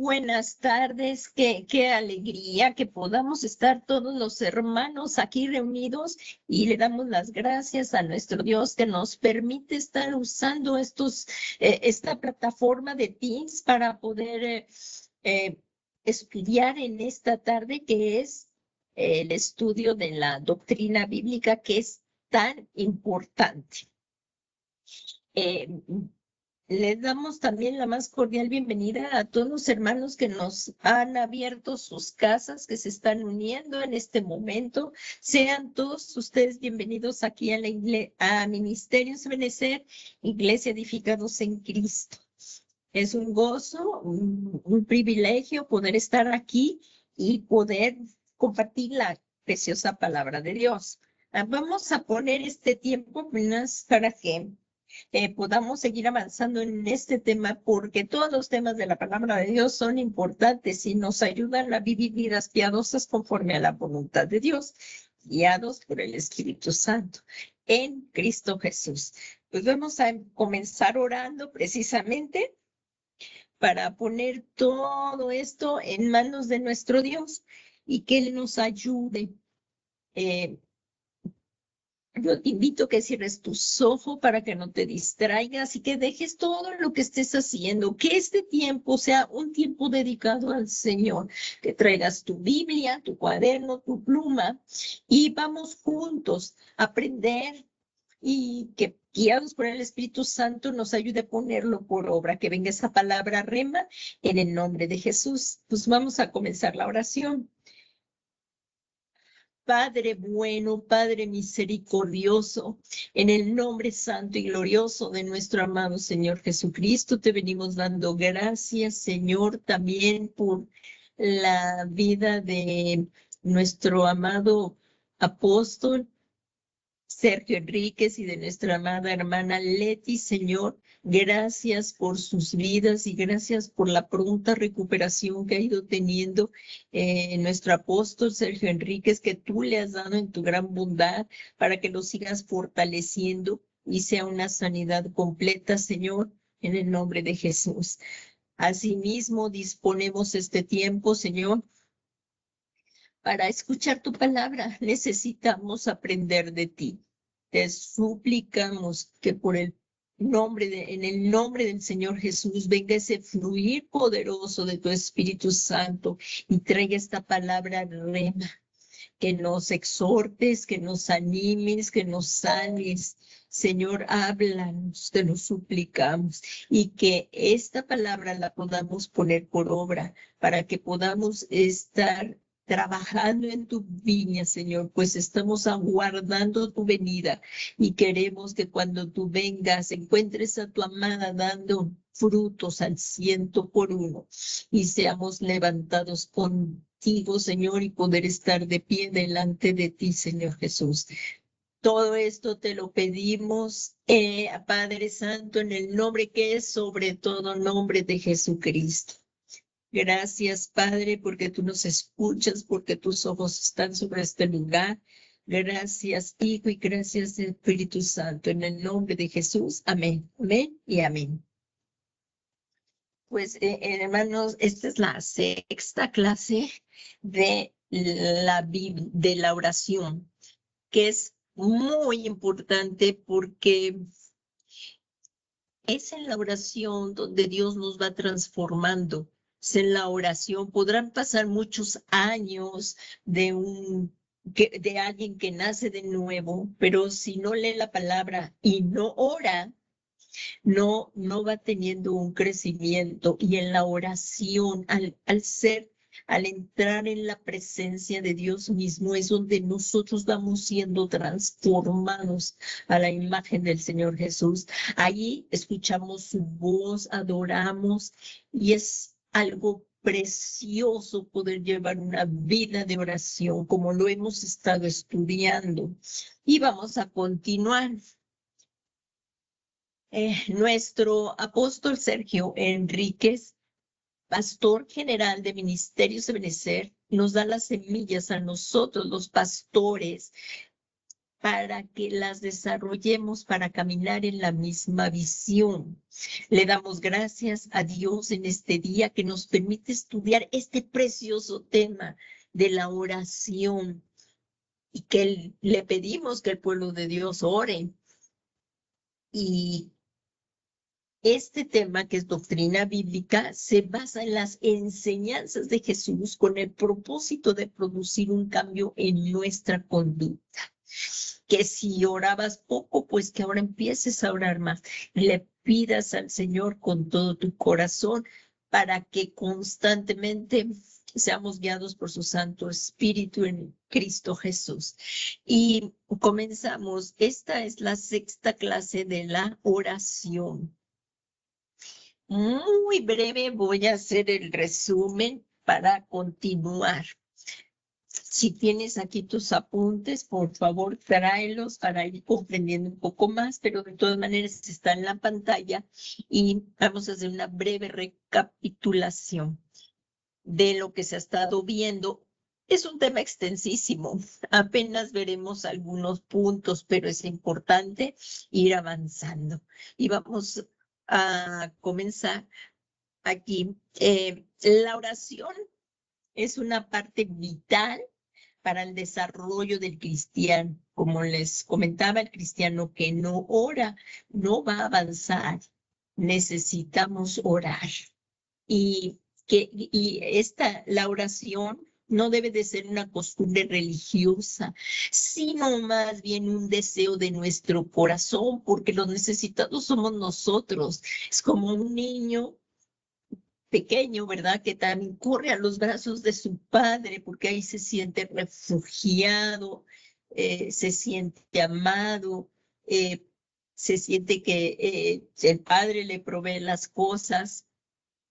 Buenas tardes, qué alegría que podamos estar todos los hermanos aquí reunidos y le damos las gracias a nuestro Dios que nos permite estar usando esta plataforma de Teams para poder estudiar en esta tarde que es el estudio de la doctrina bíblica que es tan importante. Les damos también la más cordial bienvenida a todos los hermanos que nos han abierto sus casas, que se están uniendo en este momento. Sean todos ustedes bienvenidos aquí a Ministerios Benecer, Iglesia Edificados en Cristo. Es un gozo, un privilegio poder estar aquí y poder compartir la preciosa palabra de Dios. Vamos a poner este tiempo apenas para que podamos seguir avanzando en este tema, porque todos los temas de la palabra de Dios son importantes y nos ayudan a vivir vidas piadosas conforme a la voluntad de Dios, guiados por el Espíritu Santo en Cristo Jesús. Pues vamos a comenzar orando precisamente para poner todo esto en manos de nuestro Dios y que Él nos ayude. Yo te invito a que cierres tus ojos para que no te distraigas y que dejes todo lo que estés haciendo, que este tiempo sea un tiempo dedicado al Señor, que traigas tu Biblia, tu cuaderno, tu pluma y vamos juntos a aprender y que guiados por el Espíritu Santo nos ayude a ponerlo por obra, que venga esa palabra rema en el nombre de Jesús. Pues vamos a comenzar la oración. Padre bueno, Padre misericordioso, en el nombre santo y glorioso de nuestro amado Señor Jesucristo, te venimos dando gracias, Señor, también por la vida de nuestro amado apóstol Sergio Enríquez y de nuestra amada hermana Leti, Señor. Gracias por sus vidas y gracias por la pronta recuperación que ha ido teniendo nuestro apóstol Sergio Enríquez, que tú le has dado en tu gran bondad para que lo sigas fortaleciendo y sea una sanidad completa, Señor, en el nombre de Jesús. Asimismo, disponemos este tiempo, Señor, para escuchar tu palabra. Necesitamos aprender de ti. Te suplicamos que en el nombre del Señor Jesús venga ese fluir poderoso de tu Espíritu Santo y traiga esta palabra rema, que nos exhortes, que nos animes, que nos sanes. Señor, háblanos, te lo suplicamos, y que esta palabra la podamos poner por obra para que podamos estar trabajando en tu viña, Señor, pues estamos aguardando tu venida y queremos que cuando tú vengas encuentres a tu amada dando frutos al 100 por 1 y seamos levantados contigo, Señor, y poder estar de pie delante de ti, Señor Jesús. Todo esto te lo pedimos, Padre Santo, en el nombre que es sobre todo nombre de Jesucristo. Gracias, Padre, porque tú nos escuchas, porque tus ojos están sobre este lugar. Gracias, Hijo, y gracias, Espíritu Santo, en el nombre de Jesús. Amén, amén y amén. Pues, hermanos, esta es la sexta clase de la oración, que es muy importante porque es en la oración donde Dios nos va transformando. Es en la oración. Podrán pasar muchos años de alguien que nace de nuevo, pero si no lee la palabra y no ora, no va teniendo un crecimiento. Y en la oración, al entrar en la presencia de Dios mismo, es donde nosotros vamos siendo transformados a la imagen del Señor Jesús. Ahí escuchamos su voz, adoramos, y es algo precioso poder llevar una vida de oración como lo hemos estado estudiando. Y vamos a continuar. Nuestro apóstol Sergio Enríquez, pastor general de Ministerios de Benecer, nos da las semillas a nosotros, los pastores, para que las desarrollemos para caminar en la misma visión. Le damos gracias a Dios en este día que nos permite estudiar este precioso tema de la oración y que le pedimos que el pueblo de Dios ore. Y este tema, que es doctrina bíblica, se basa en las enseñanzas de Jesús con el propósito de producir un cambio en nuestra conducta. Que si orabas poco, pues que ahora empieces a orar más. Le pidas al Señor con todo tu corazón para que constantemente seamos guiados por su Santo Espíritu en Cristo Jesús. Y comenzamos. Esta es la 6ª clase de la oración. Muy breve voy a hacer el resumen para continuar. Si tienes aquí tus apuntes, por favor, tráelos para ir comprendiendo un poco más, pero de todas maneras está en la pantalla y vamos a hacer una breve recapitulación de lo que se ha estado viendo. Es un tema extensísimo, apenas veremos algunos puntos, pero es importante ir avanzando. Y vamos a comenzar aquí. La oración es una parte vital para el desarrollo del cristiano. Como les comentaba, el cristiano que no ora no va a avanzar. Necesitamos orar. Y la oración no debe de ser una costumbre religiosa, sino más bien un deseo de nuestro corazón, porque los necesitados somos nosotros. Es como un niño pequeño, ¿verdad? Que también corre a los brazos de su padre, porque ahí se siente refugiado, se siente amado, se siente que el padre le provee las cosas.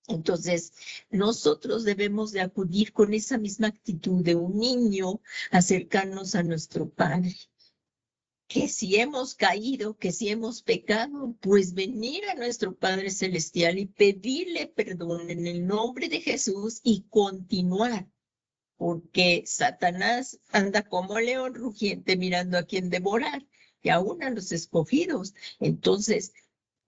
Entonces, nosotros debemos de acudir con esa misma actitud de un niño, acercarnos a nuestro Padre. Que si hemos caído, que si hemos pecado, pues venir a nuestro Padre Celestial y pedirle perdón en el nombre de Jesús y continuar. Porque Satanás anda como león rugiente mirando a quien devorar, y aún a los escogidos. Entonces,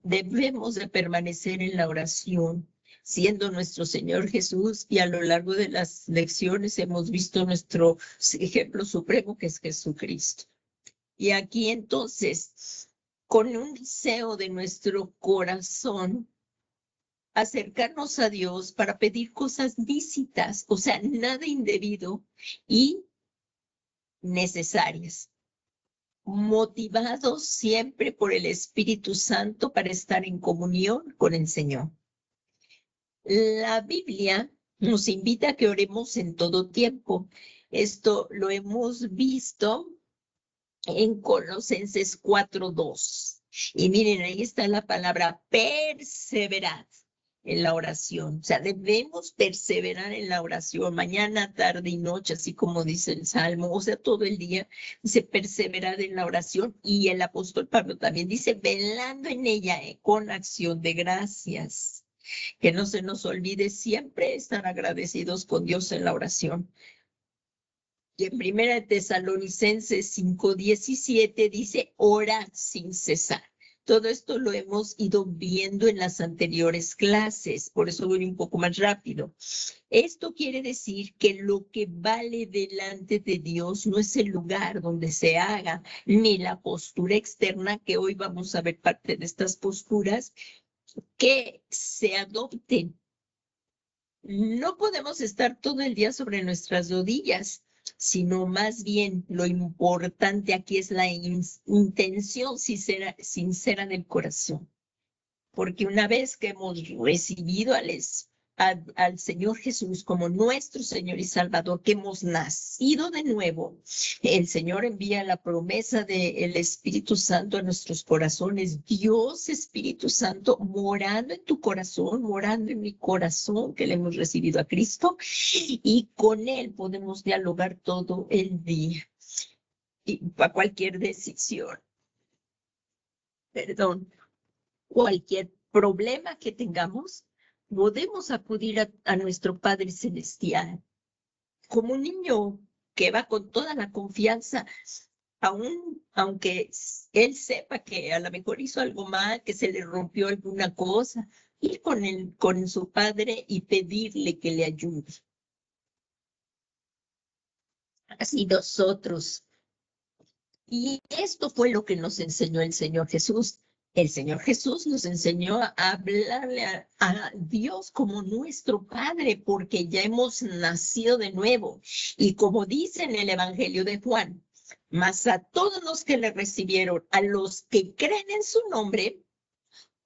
debemos de permanecer en la oración, siendo nuestro Señor Jesús, y a lo largo de las lecciones hemos visto nuestro ejemplo supremo, que es Jesucristo. Y aquí entonces, con un deseo de nuestro corazón, acercarnos a Dios para pedir cosas lícitas, o sea, nada indebido y necesarias, motivados siempre por el Espíritu Santo para estar en comunión con el Señor. La Biblia nos invita a que oremos en todo tiempo. Esto lo hemos visto en Colosenses 4:2. Y miren, ahí está la palabra perseverad en la oración. O sea, debemos perseverar en la oración mañana, tarde y noche, así como dice el Salmo. O sea, todo el día dice perseverar en la oración. Y el apóstol Pablo también dice velando en ella con acción de gracias. Que no se nos olvide siempre estar agradecidos con Dios en la oración. Y en 1 Tesalonicenses 5:17 dice, ora sin cesar. Todo esto lo hemos ido viendo en las anteriores clases, por eso voy un poco más rápido. Esto quiere decir que lo que vale delante de Dios no es el lugar donde se haga, ni la postura externa, que hoy vamos a ver parte de estas posturas, que se adopten. No podemos estar todo el día sobre nuestras rodillas, sino más bien lo importante aquí es la intención sincera del corazón. Porque una vez que hemos recibido al Señor Jesús como nuestro Señor y Salvador, que hemos nacido de nuevo, el Señor envía la promesa del Espíritu Santo a nuestros corazones. Dios Espíritu Santo morando en tu corazón, morando en mi corazón, que le hemos recibido a Cristo, y con Él podemos dialogar todo el día y para cualquier decisión. Cualquier problema que tengamos, podemos acudir a nuestro Padre Celestial. Como un niño que va con toda la confianza aunque él sepa que a lo mejor hizo algo mal, que se le rompió alguna cosa, ir con su padre y pedirle que le ayude. Así nosotros. Y esto fue lo que nos enseñó el Señor Jesús. El Señor Jesús nos enseñó a hablarle a Dios como nuestro Padre, porque ya hemos nacido de nuevo. Y como dice en el Evangelio de Juan, mas a todos los que le recibieron, a los que creen en su nombre,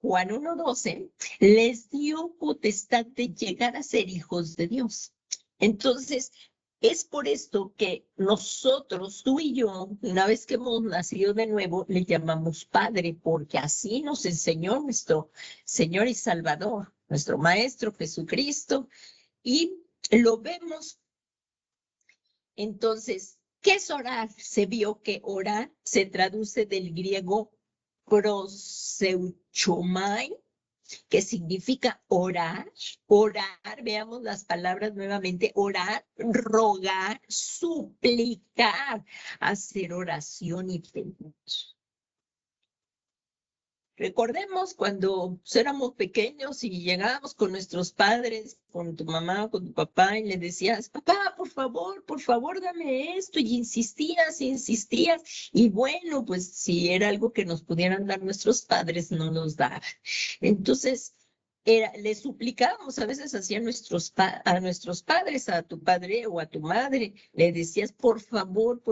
Juan 1:12, les dio potestad de llegar a ser hijos de Dios. Entonces, es por esto que nosotros, tú y yo, una vez que hemos nacido de nuevo, le llamamos Padre, porque así nos enseñó nuestro Señor y Salvador, nuestro Maestro Jesucristo, y lo vemos. Entonces, ¿qué es orar? Se vio que orar se traduce del griego proseuchomai, que significa orar, veamos las palabras nuevamente, orar, rogar, suplicar, hacer oración y pedir. Recordemos cuando éramos pequeños y llegábamos con nuestros padres, con tu mamá, con tu papá, y le decías, papá, por favor, dame esto, y insistías, y bueno, pues si era algo que nos pudieran dar nuestros padres, no nos daban. Entonces, le suplicábamos, a veces hacían a nuestros padres, a tu padre o a tu madre, le decías, por favor,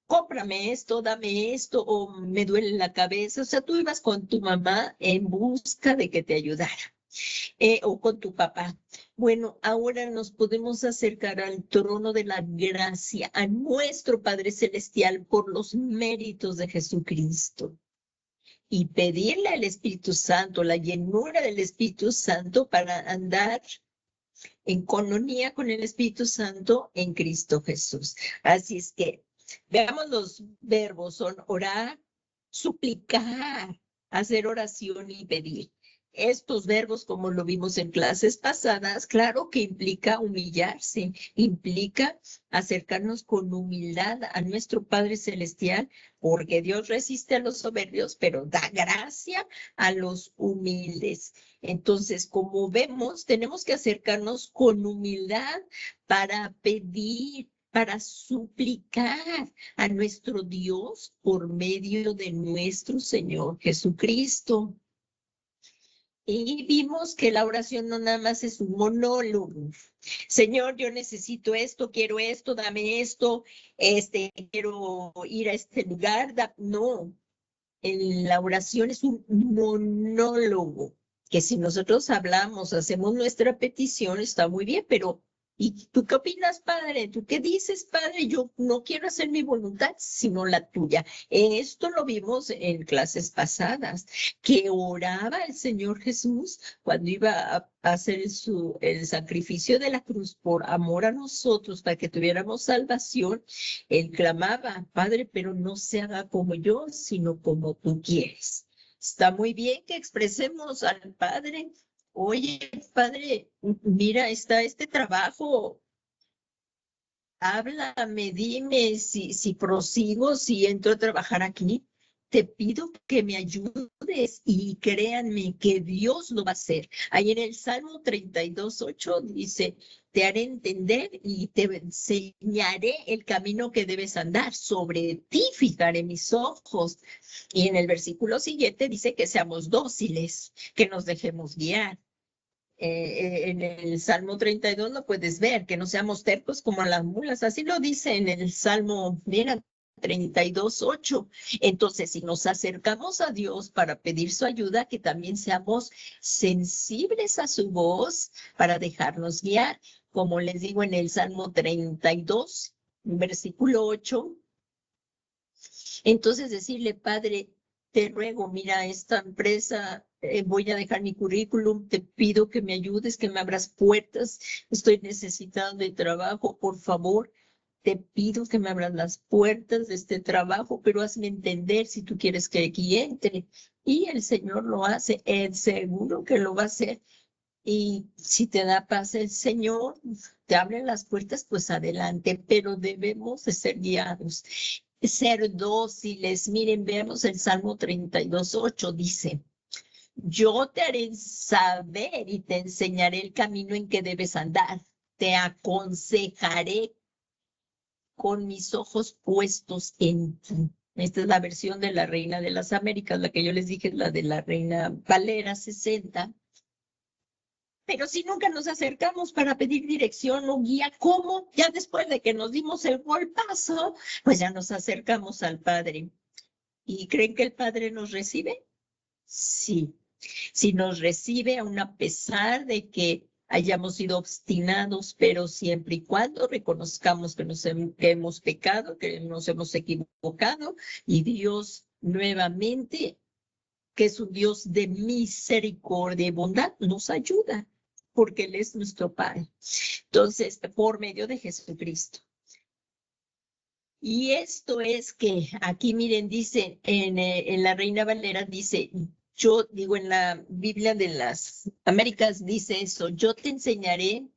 cómprame esto, dame esto, o me duele la cabeza. O sea, tú ibas con tu mamá en busca de que te ayudara, o con tu papá. Bueno, ahora nos podemos acercar al trono de la gracia, a nuestro Padre Celestial por los méritos de Jesucristo, y pedirle al Espíritu Santo, la llenura del Espíritu Santo para andar en coinonía con el Espíritu Santo en Cristo Jesús. Así es que veamos los verbos, son orar, suplicar, hacer oración y pedir. Estos verbos, como lo vimos en clases pasadas, claro que implica humillarse, implica acercarnos con humildad a nuestro Padre Celestial, porque Dios resiste a los soberbios, pero da gracia a los humildes. Entonces, como vemos, tenemos que acercarnos con humildad para pedir, para suplicar a nuestro Dios por medio de nuestro Señor Jesucristo. Y vimos que la oración no nada más es un monólogo. Señor, yo necesito esto, quiero esto, dame esto, quiero ir a este lugar. No, la oración es un monólogo, que si nosotros hablamos, hacemos nuestra petición, está muy bien, pero ¿y tú qué opinas, Padre? ¿Tú qué dices, Padre? Yo no quiero hacer mi voluntad, sino la tuya. Esto lo vimos en clases pasadas, que oraba el Señor Jesús cuando iba a hacer el sacrificio de la cruz por amor a nosotros, para que tuviéramos salvación. Él clamaba, Padre, pero no se haga como yo, sino como tú quieres. Está muy bien que expresemos al Padre. Oye, Padre, mira, está este trabajo. Háblame, dime si prosigo, si entro a trabajar aquí. Te pido que me ayudes y créanme que Dios lo va a hacer. Ahí en el Salmo 32:8 dice, te haré entender y te enseñaré el camino que debes andar. Sobre ti fijaré mis ojos. Y en el versículo siguiente dice que seamos dóciles, que nos dejemos guiar. En el Salmo 32 lo puedes ver, que no seamos tercos como las mulas, así lo dice en el Salmo, mira, 32:8. Entonces, si nos acercamos a Dios para pedir su ayuda, que también seamos sensibles a su voz para dejarnos guiar, como les digo en el Salmo 32, versículo 8. Entonces, decirle, Padre, te ruego, mira, esta empresa, voy a dejar mi currículum, te pido que me ayudes, que me abras puertas, estoy necesitado de trabajo, por favor, te pido que me abras las puertas de este trabajo, pero hazme entender si tú quieres que aquí entre. Y el Señor lo hace, es seguro que lo va a hacer, Y si te da paz el Señor, te abre las puertas, pues adelante, pero debemos de ser guiados, ser dóciles. Miren, veamos el Salmo 32:8, dice: yo te haré saber y te enseñaré el camino en que debes andar. Te aconsejaré con mis ojos puestos en ti. Esta es la versión de la Reina de las Américas, la que yo les dije es la de la Reina Valera 60. Pero si nunca nos acercamos para pedir dirección o guía, ¿cómo? Ya después de que nos dimos el golpazo, pues ya nos acercamos al Padre. ¿Y creen que el Padre nos recibe? Sí. Si nos recibe, aun a pesar de que hayamos sido obstinados, pero siempre y cuando reconozcamos que que hemos pecado, que nos hemos equivocado, y Dios nuevamente, que es un Dios de misericordia y bondad, nos ayuda, porque Él es nuestro Padre. Entonces, por medio de Jesucristo. Y esto es que aquí, miren, dice en la Reina Valera, dice: yo digo, en la Biblia de las Américas dice eso: yo te enseñaré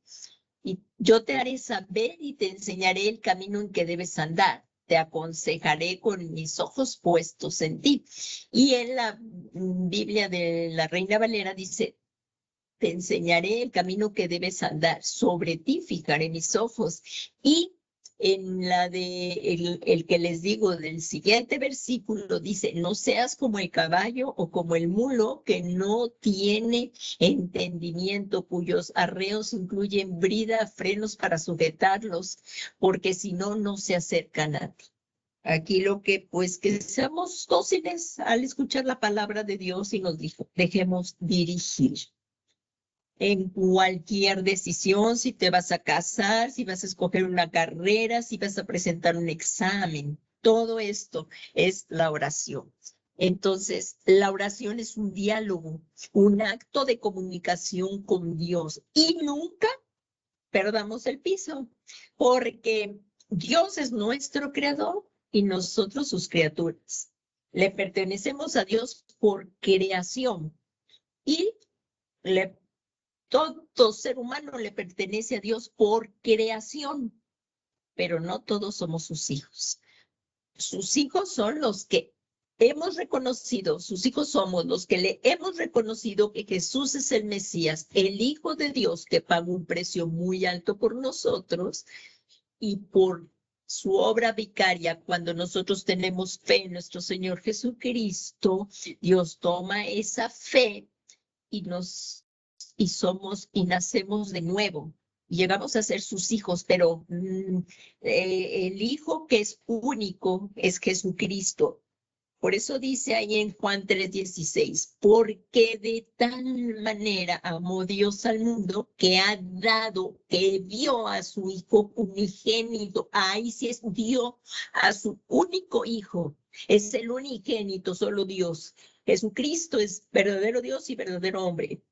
y yo te haré saber y te enseñaré el camino en que debes andar. Te aconsejaré con mis ojos puestos en ti. Y en la Biblia de la Reina Valera dice: te enseñaré el camino que debes andar. Sobre ti fijaré mis ojos. Y en la de el que les digo del siguiente versículo dice: no seas como el caballo o como el mulo que no tiene entendimiento, cuyos arreos incluyen brida, frenos para sujetarlos, porque si no, no se acercan a ti. Aquí lo que, pues, que seamos dóciles al escuchar la palabra de Dios y nos dejemos dirigir en cualquier decisión, si te vas a casar, si vas a escoger una carrera, si vas a presentar un examen. Todo esto es la oración. Entonces, la oración es un diálogo, un acto de comunicación con Dios, y nunca perdamos el piso, porque Dios es nuestro creador y nosotros sus criaturas. Le pertenecemos a Dios por creación y todo ser humano le pertenece a Dios por creación, pero no todos somos sus hijos. Sus hijos son los que hemos reconocido, sus hijos somos los que le hemos reconocido que Jesús es el Mesías, el Hijo de Dios, que pagó un precio muy alto por nosotros, y por su obra vicaria, cuando nosotros tenemos fe en nuestro Señor Jesucristo, Dios toma esa fe y somos y nacemos de nuevo. Llegamos a ser sus hijos, pero el Hijo que es único es Jesucristo. Por eso dice ahí en Juan 3:16: porque de tal manera amó Dios al mundo que ha dado, que dio a su Hijo unigénito. Ahí sí es, dio a su único Hijo. Es el unigénito, solo Dios. Jesucristo es verdadero Dios y verdadero hombre,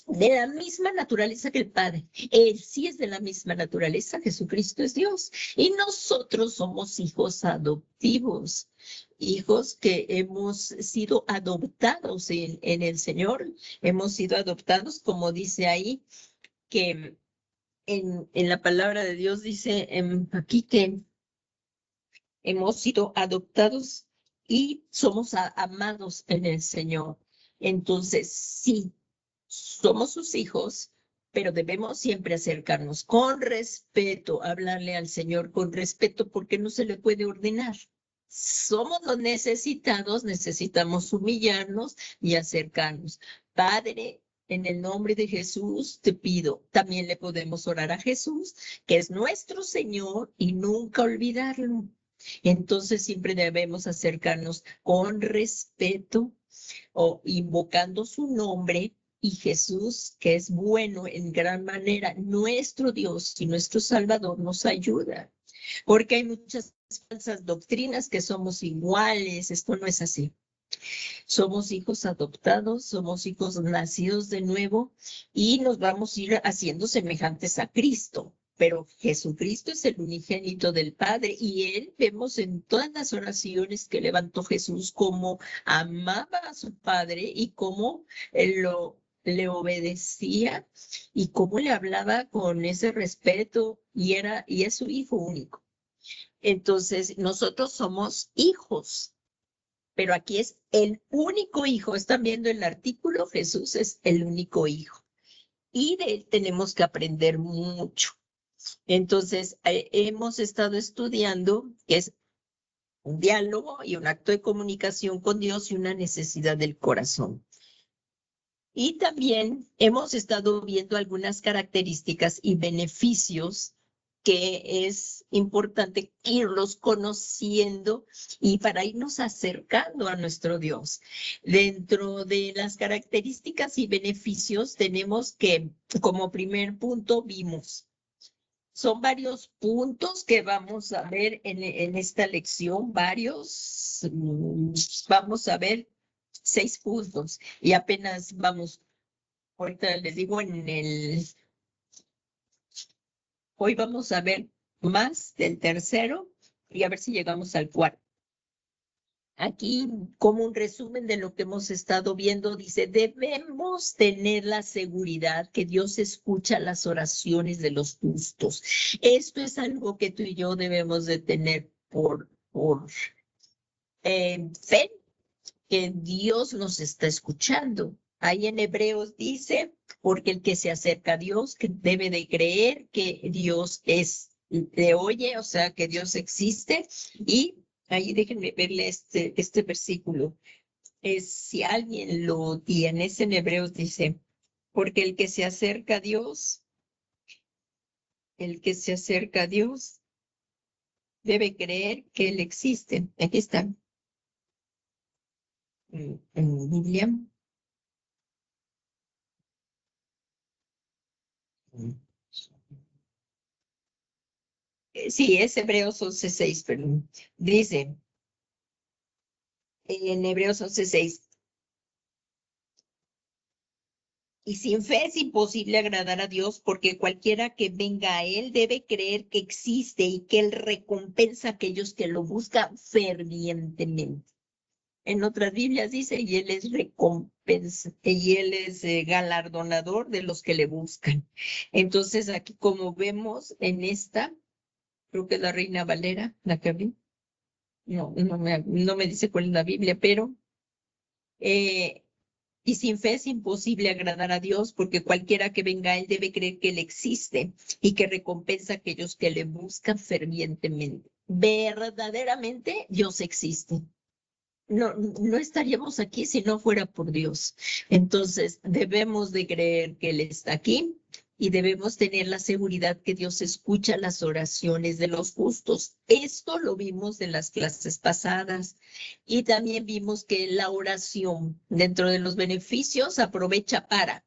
de la misma naturaleza que el Padre. Él sí es de la misma naturaleza. Jesucristo es Dios. Y nosotros somos hijos adoptivos, hijos que hemos sido adoptados en el Señor. Hemos sido adoptados, como dice ahí, que en la palabra de Dios dice aquí que hemos sido adoptados y somos amados en el Señor. Entonces, sí, somos sus hijos, pero debemos siempre acercarnos con respeto, hablarle al Señor con respeto, porque no se le puede ordenar. Somos los necesitados, necesitamos humillarnos y acercarnos. Padre, en el nombre de Jesús te pido. También le podemos orar a Jesús, que es nuestro Señor, y nunca olvidarlo. Entonces siempre debemos acercarnos con respeto o invocando su nombre, y Jesús, que es bueno en gran manera, nuestro Dios y nuestro Salvador, nos ayuda. Porque hay muchas falsas doctrinas que somos iguales. Esto no es así. Somos hijos adoptados, somos hijos nacidos de nuevo, y nos vamos a ir haciendo semejantes a Cristo. Pero Jesucristo es el unigénito del Padre, y Él, vemos en todas las oraciones que levantó Jesús, cómo amaba a su Padre y cómo lo le obedecía y cómo le hablaba con ese respeto y es su hijo único. Entonces, nosotros somos hijos, pero aquí es el único hijo. Están viendo el artículo, Jesús es el único hijo y de él tenemos que aprender mucho. Entonces, hemos estado estudiando que es un diálogo y un acto de comunicación con Dios y una necesidad del corazón. Y también hemos estado viendo algunas características y beneficios que es importante irlos conociendo y para irnos acercando a nuestro Dios. Dentro de las características y beneficios tenemos que, como primer punto, vimos. Son varios puntos que vamos a ver en esta lección, varios. Vamos a ver 6 puntos y apenas vamos, ahorita les digo hoy vamos a ver más del tercero y a ver si llegamos al cuarto. Aquí, como un resumen de lo que hemos estado viendo, dice, debemos tener la seguridad que Dios escucha las oraciones de los justos. Esto es algo que tú y yo debemos de tener por fe, que Dios nos está escuchando. Ahí en Hebreos dice, porque el que se acerca a Dios que debe de creer que Dios le oye, o sea, que Dios existe. Y ahí déjenme verle este versículo. Si alguien lo tiene, en Hebreos dice, porque el que se acerca a Dios, debe creer que Él existe. Aquí está. En Biblia. Sí, es Hebreos 11:6, perdón. Dice en Hebreos 11:6, y sin fe es imposible agradar a Dios porque cualquiera que venga a Él debe creer que existe y que Él recompensa a aquellos que lo buscan fervientemente. En otras Biblias dice, y Él es galardonador de los que le buscan. Entonces aquí como vemos en esta, creo que es la Reina Valera, la que vi. No me dice cuál es la Biblia, pero y sin fe es imposible agradar a Dios, porque cualquiera que venga a Él debe creer que Él existe y que recompensa a aquellos que le buscan fervientemente. Verdaderamente Dios existe. No estaríamos aquí si no fuera por Dios. Entonces debemos de creer que Él está aquí y debemos tener la seguridad que Dios escucha las oraciones de los justos. Esto lo vimos en las clases pasadas y también vimos que la oración dentro de los beneficios aprovecha para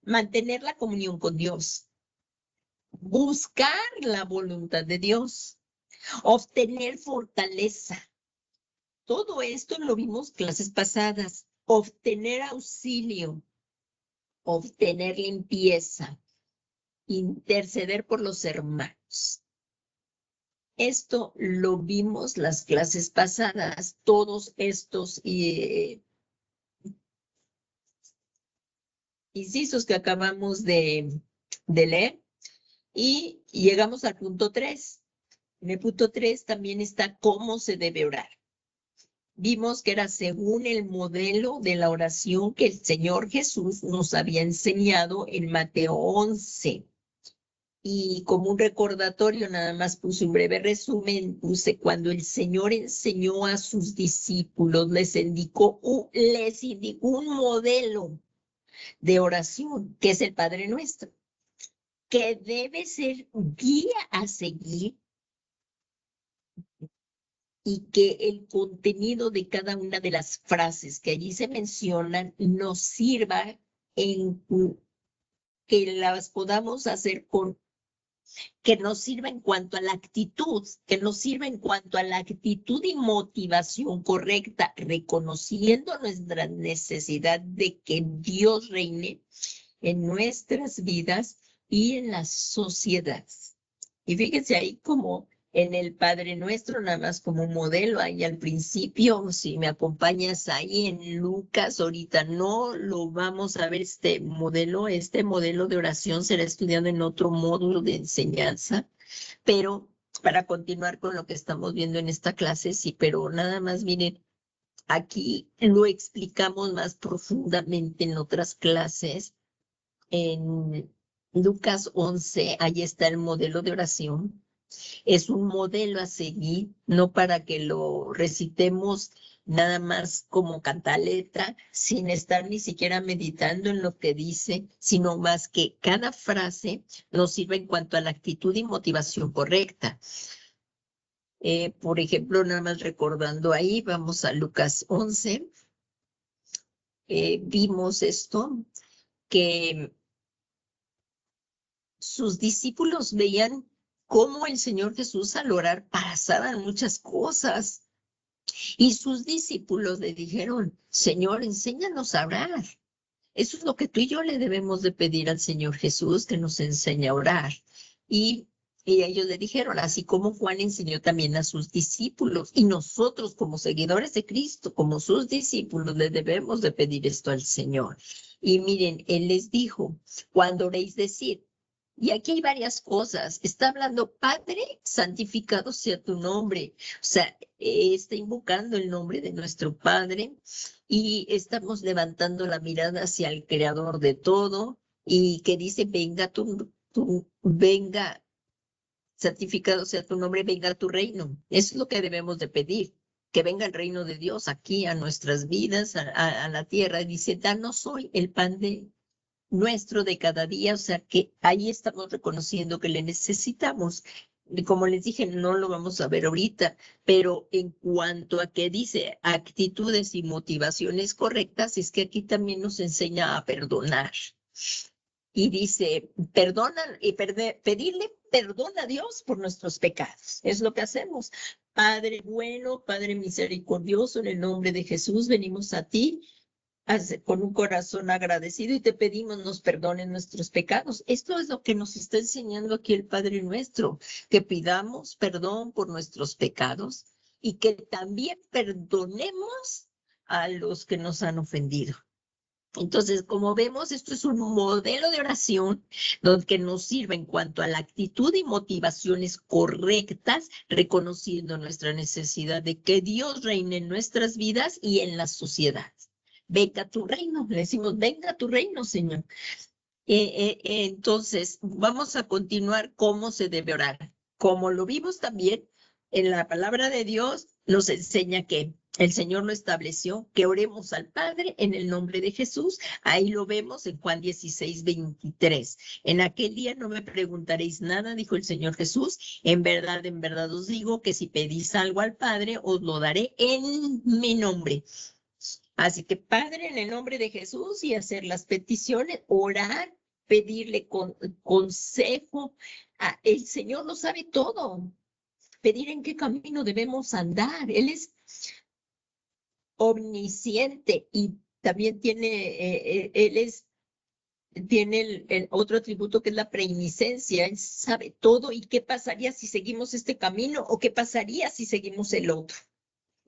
mantener la comunión con Dios, buscar la voluntad de Dios, obtener fortaleza. Todo esto lo vimos clases pasadas. Obtener auxilio, obtener limpieza, interceder por los hermanos. Esto lo vimos las clases pasadas, todos estos incisos que acabamos de leer. Y llegamos al punto 3. En el punto 3 también está cómo se debe orar. Vimos que era según el modelo de la oración que el Señor Jesús nos había enseñado en Mateo 11. Y como un recordatorio, nada más puse un breve resumen, puse cuando el Señor enseñó a sus discípulos, les indicó un modelo de oración, que es el Padre Nuestro, que debe ser guía a seguir y que el contenido de cada una de las frases que allí se mencionan nos sirva en que las podamos hacer que nos sirva en cuanto a la actitud, que nos sirva en cuanto a la actitud y motivación correcta, reconociendo nuestra necesidad de que Dios reine en nuestras vidas y en la sociedad. Y fíjense ahí como en el Padre Nuestro, nada más como modelo ahí al principio. Si me acompañas ahí en Lucas, ahorita no lo vamos a ver este modelo de oración será estudiado en otro módulo de enseñanza, pero para continuar con lo que estamos viendo en esta clase, sí, pero nada más miren, aquí lo explicamos más profundamente en otras clases. En Lucas 11, ahí está el modelo de oración. Es un modelo a seguir, no para que lo recitemos nada más como cantaleta, sin estar ni siquiera meditando en lo que dice, sino más que cada frase nos sirva en cuanto a la actitud y motivación correcta. Por ejemplo, nada más recordando ahí, vamos a Lucas 11, vimos esto, que sus discípulos veían cómo el Señor Jesús al orar pasaban muchas cosas. Y sus discípulos le dijeron, Señor, enséñanos a orar. Eso es lo que tú y yo le debemos de pedir al Señor Jesús, que nos enseñe a orar. Y ellos le dijeron, así como Juan enseñó también a sus discípulos, y nosotros como seguidores de Cristo, como sus discípulos, le debemos de pedir esto al Señor. Y miren, Él les dijo, cuando oréis decid, y aquí hay varias cosas. Está hablando, Padre, santificado sea tu nombre. O sea, está invocando el nombre de nuestro Padre y estamos levantando la mirada hacia el Creador de todo y que dice, venga, santificado sea tu nombre, venga tu reino. Eso es lo que debemos de pedir, que venga el reino de Dios aquí a nuestras vidas, a la tierra. Dice, danos hoy el pan nuestro de cada día, o sea que ahí estamos reconociendo que le necesitamos. Y como les dije, no lo vamos a ver ahorita, pero en cuanto a que dice actitudes y motivaciones correctas, es que aquí también nos enseña a perdonar. Y dice, pedirle perdón a Dios por nuestros pecados. Es lo que hacemos. Padre bueno, Padre misericordioso, en el nombre de Jesús venimos a ti con un corazón agradecido y te pedimos nos perdones nuestros pecados. Esto es lo que nos está enseñando aquí el Padre Nuestro, que pidamos perdón por nuestros pecados y que también perdonemos a los que nos han ofendido. Entonces, como vemos, esto es un modelo de oración que nos sirve en cuanto a la actitud y motivaciones correctas, reconociendo nuestra necesidad de que Dios reine en nuestras vidas y en la sociedad. Venga tu reino, le decimos, venga tu reino, Señor. Entonces, vamos a continuar cómo se debe orar. Como lo vimos también en la palabra de Dios, nos enseña que el Señor lo estableció, que oremos al Padre en el nombre de Jesús. Ahí lo vemos en Juan 16:23. En aquel día no me preguntaréis nada, dijo el Señor Jesús. En verdad os digo que si pedís algo al Padre, os lo daré en mi nombre. Así que Padre, en el nombre de Jesús y hacer las peticiones, orar, pedirle consejo. El Señor lo sabe todo. Pedir en qué camino debemos andar. Él es omnisciente y también tiene el otro atributo que es la preeminencia. Él sabe todo y qué pasaría si seguimos este camino o qué pasaría si seguimos el otro.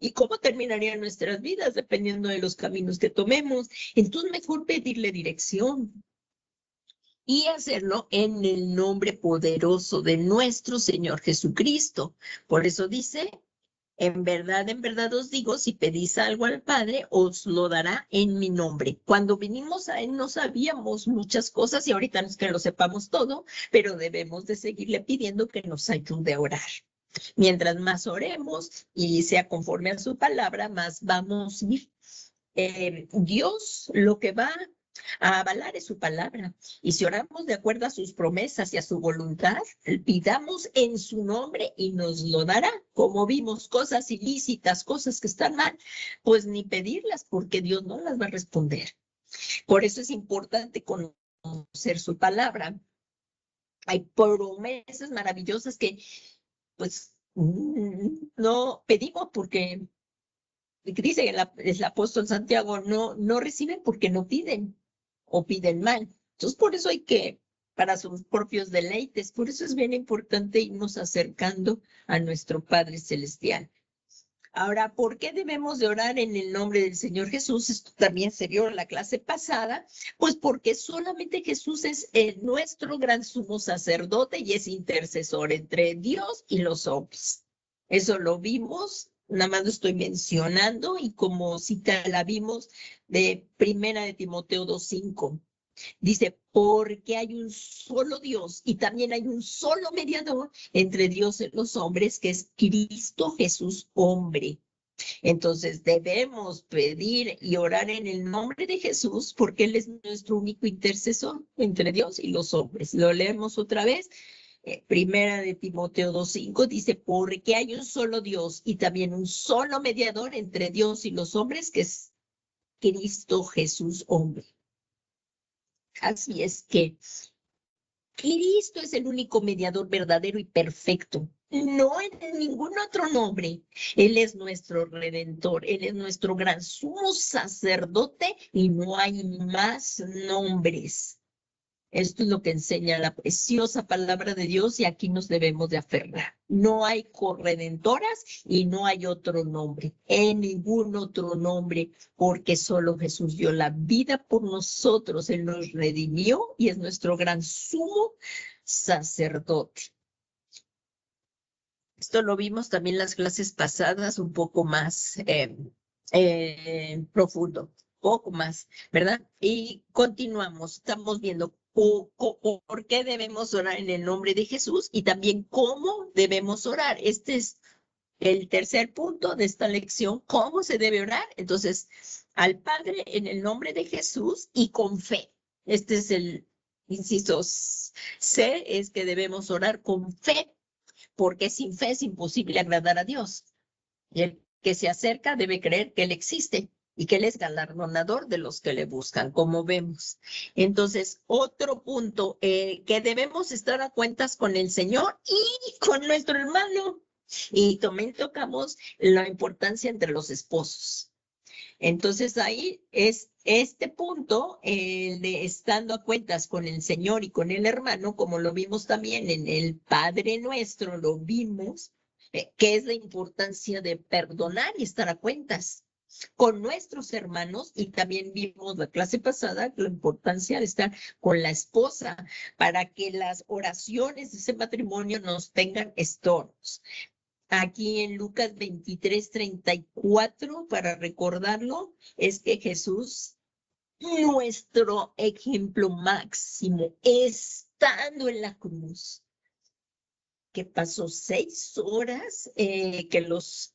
Y cómo terminarían nuestras vidas dependiendo de los caminos que tomemos. Entonces, mejor pedirle dirección y hacerlo en el nombre poderoso de nuestro Señor Jesucristo. Por eso dice, en verdad os digo, si pedís algo al Padre, os lo dará en mi nombre. Cuando vinimos a Él no sabíamos muchas cosas y ahorita no es que lo sepamos todo, pero debemos de seguirle pidiendo que nos ayude a orar. Mientras más oremos y sea conforme a su palabra, más vamos a ir. Dios lo que va a avalar es su palabra. Y si oramos de acuerdo a sus promesas y a su voluntad, pidamos en su nombre y nos lo dará. Como vimos cosas ilícitas, cosas que están mal, pues ni pedirlas porque Dios no las va a responder. Por eso es importante conocer su palabra. Hay promesas maravillosas que pues no pedimos porque dice el apóstol Santiago, no reciben porque no piden o piden mal. Entonces por eso hay que para sus propios deleites. Por eso es bien importante irnos acercando a nuestro Padre Celestial. Ahora, ¿por qué debemos de orar en el nombre del Señor Jesús? Esto también se vio en la clase pasada, pues porque solamente Jesús es nuestro gran sumo sacerdote y es intercesor entre Dios y los hombres. Eso lo vimos, nada más lo estoy mencionando, y como cita la vimos de Primera de Timoteo 2:5. Dice, porque hay un solo Dios y también hay un solo mediador entre Dios y los hombres, que es Cristo Jesús, hombre. Entonces debemos pedir y orar en el nombre de Jesús porque Él es nuestro único intercesor entre Dios y los hombres. Lo leemos otra vez. Primera de Timoteo 2:5 dice, porque hay un solo Dios y también un solo mediador entre Dios y los hombres, que es Cristo Jesús, hombre. Así es que Cristo es el único mediador verdadero y perfecto. No en ningún otro nombre. Él es nuestro redentor, Él es nuestro gran sumo sacerdote y no hay más nombres. Esto es lo que enseña la preciosa palabra de Dios y aquí nos debemos de aferrar. No hay corredentoras y no hay otro nombre, en ningún otro nombre, porque solo Jesús dio la vida por nosotros. Él nos redimió y es nuestro gran sumo sacerdote. Esto lo vimos también en las clases pasadas, un poco más profundo, poco más, ¿verdad? Y continuamos, estamos viendo por qué debemos orar en el nombre de Jesús y también cómo debemos orar. Este es el tercer punto de esta lección, cómo se debe orar. Entonces, al Padre en el nombre de Jesús y con fe. Este es el inciso C, es que debemos orar con fe, porque sin fe es imposible agradar a Dios. Y el que se acerca debe creer que Él existe y que Él es galardonador de los que le buscan, como vemos. Entonces, otro punto, que debemos estar a cuentas con el Señor y con nuestro hermano. Y también tocamos la importancia entre los esposos. Entonces ahí es este punto de estando a cuentas con el Señor y con el hermano, como lo vimos también en el Padre Nuestro, lo vimos, que es la importancia de perdonar y estar a cuentas con nuestros hermanos, y también vimos la clase pasada la importancia de estar con la esposa para que las oraciones de ese matrimonio nos tengan estorbos. Aquí en Lucas 23:34, para recordarlo, es que Jesús, nuestro ejemplo máximo, estando en la cruz, que pasó 6 horas, que los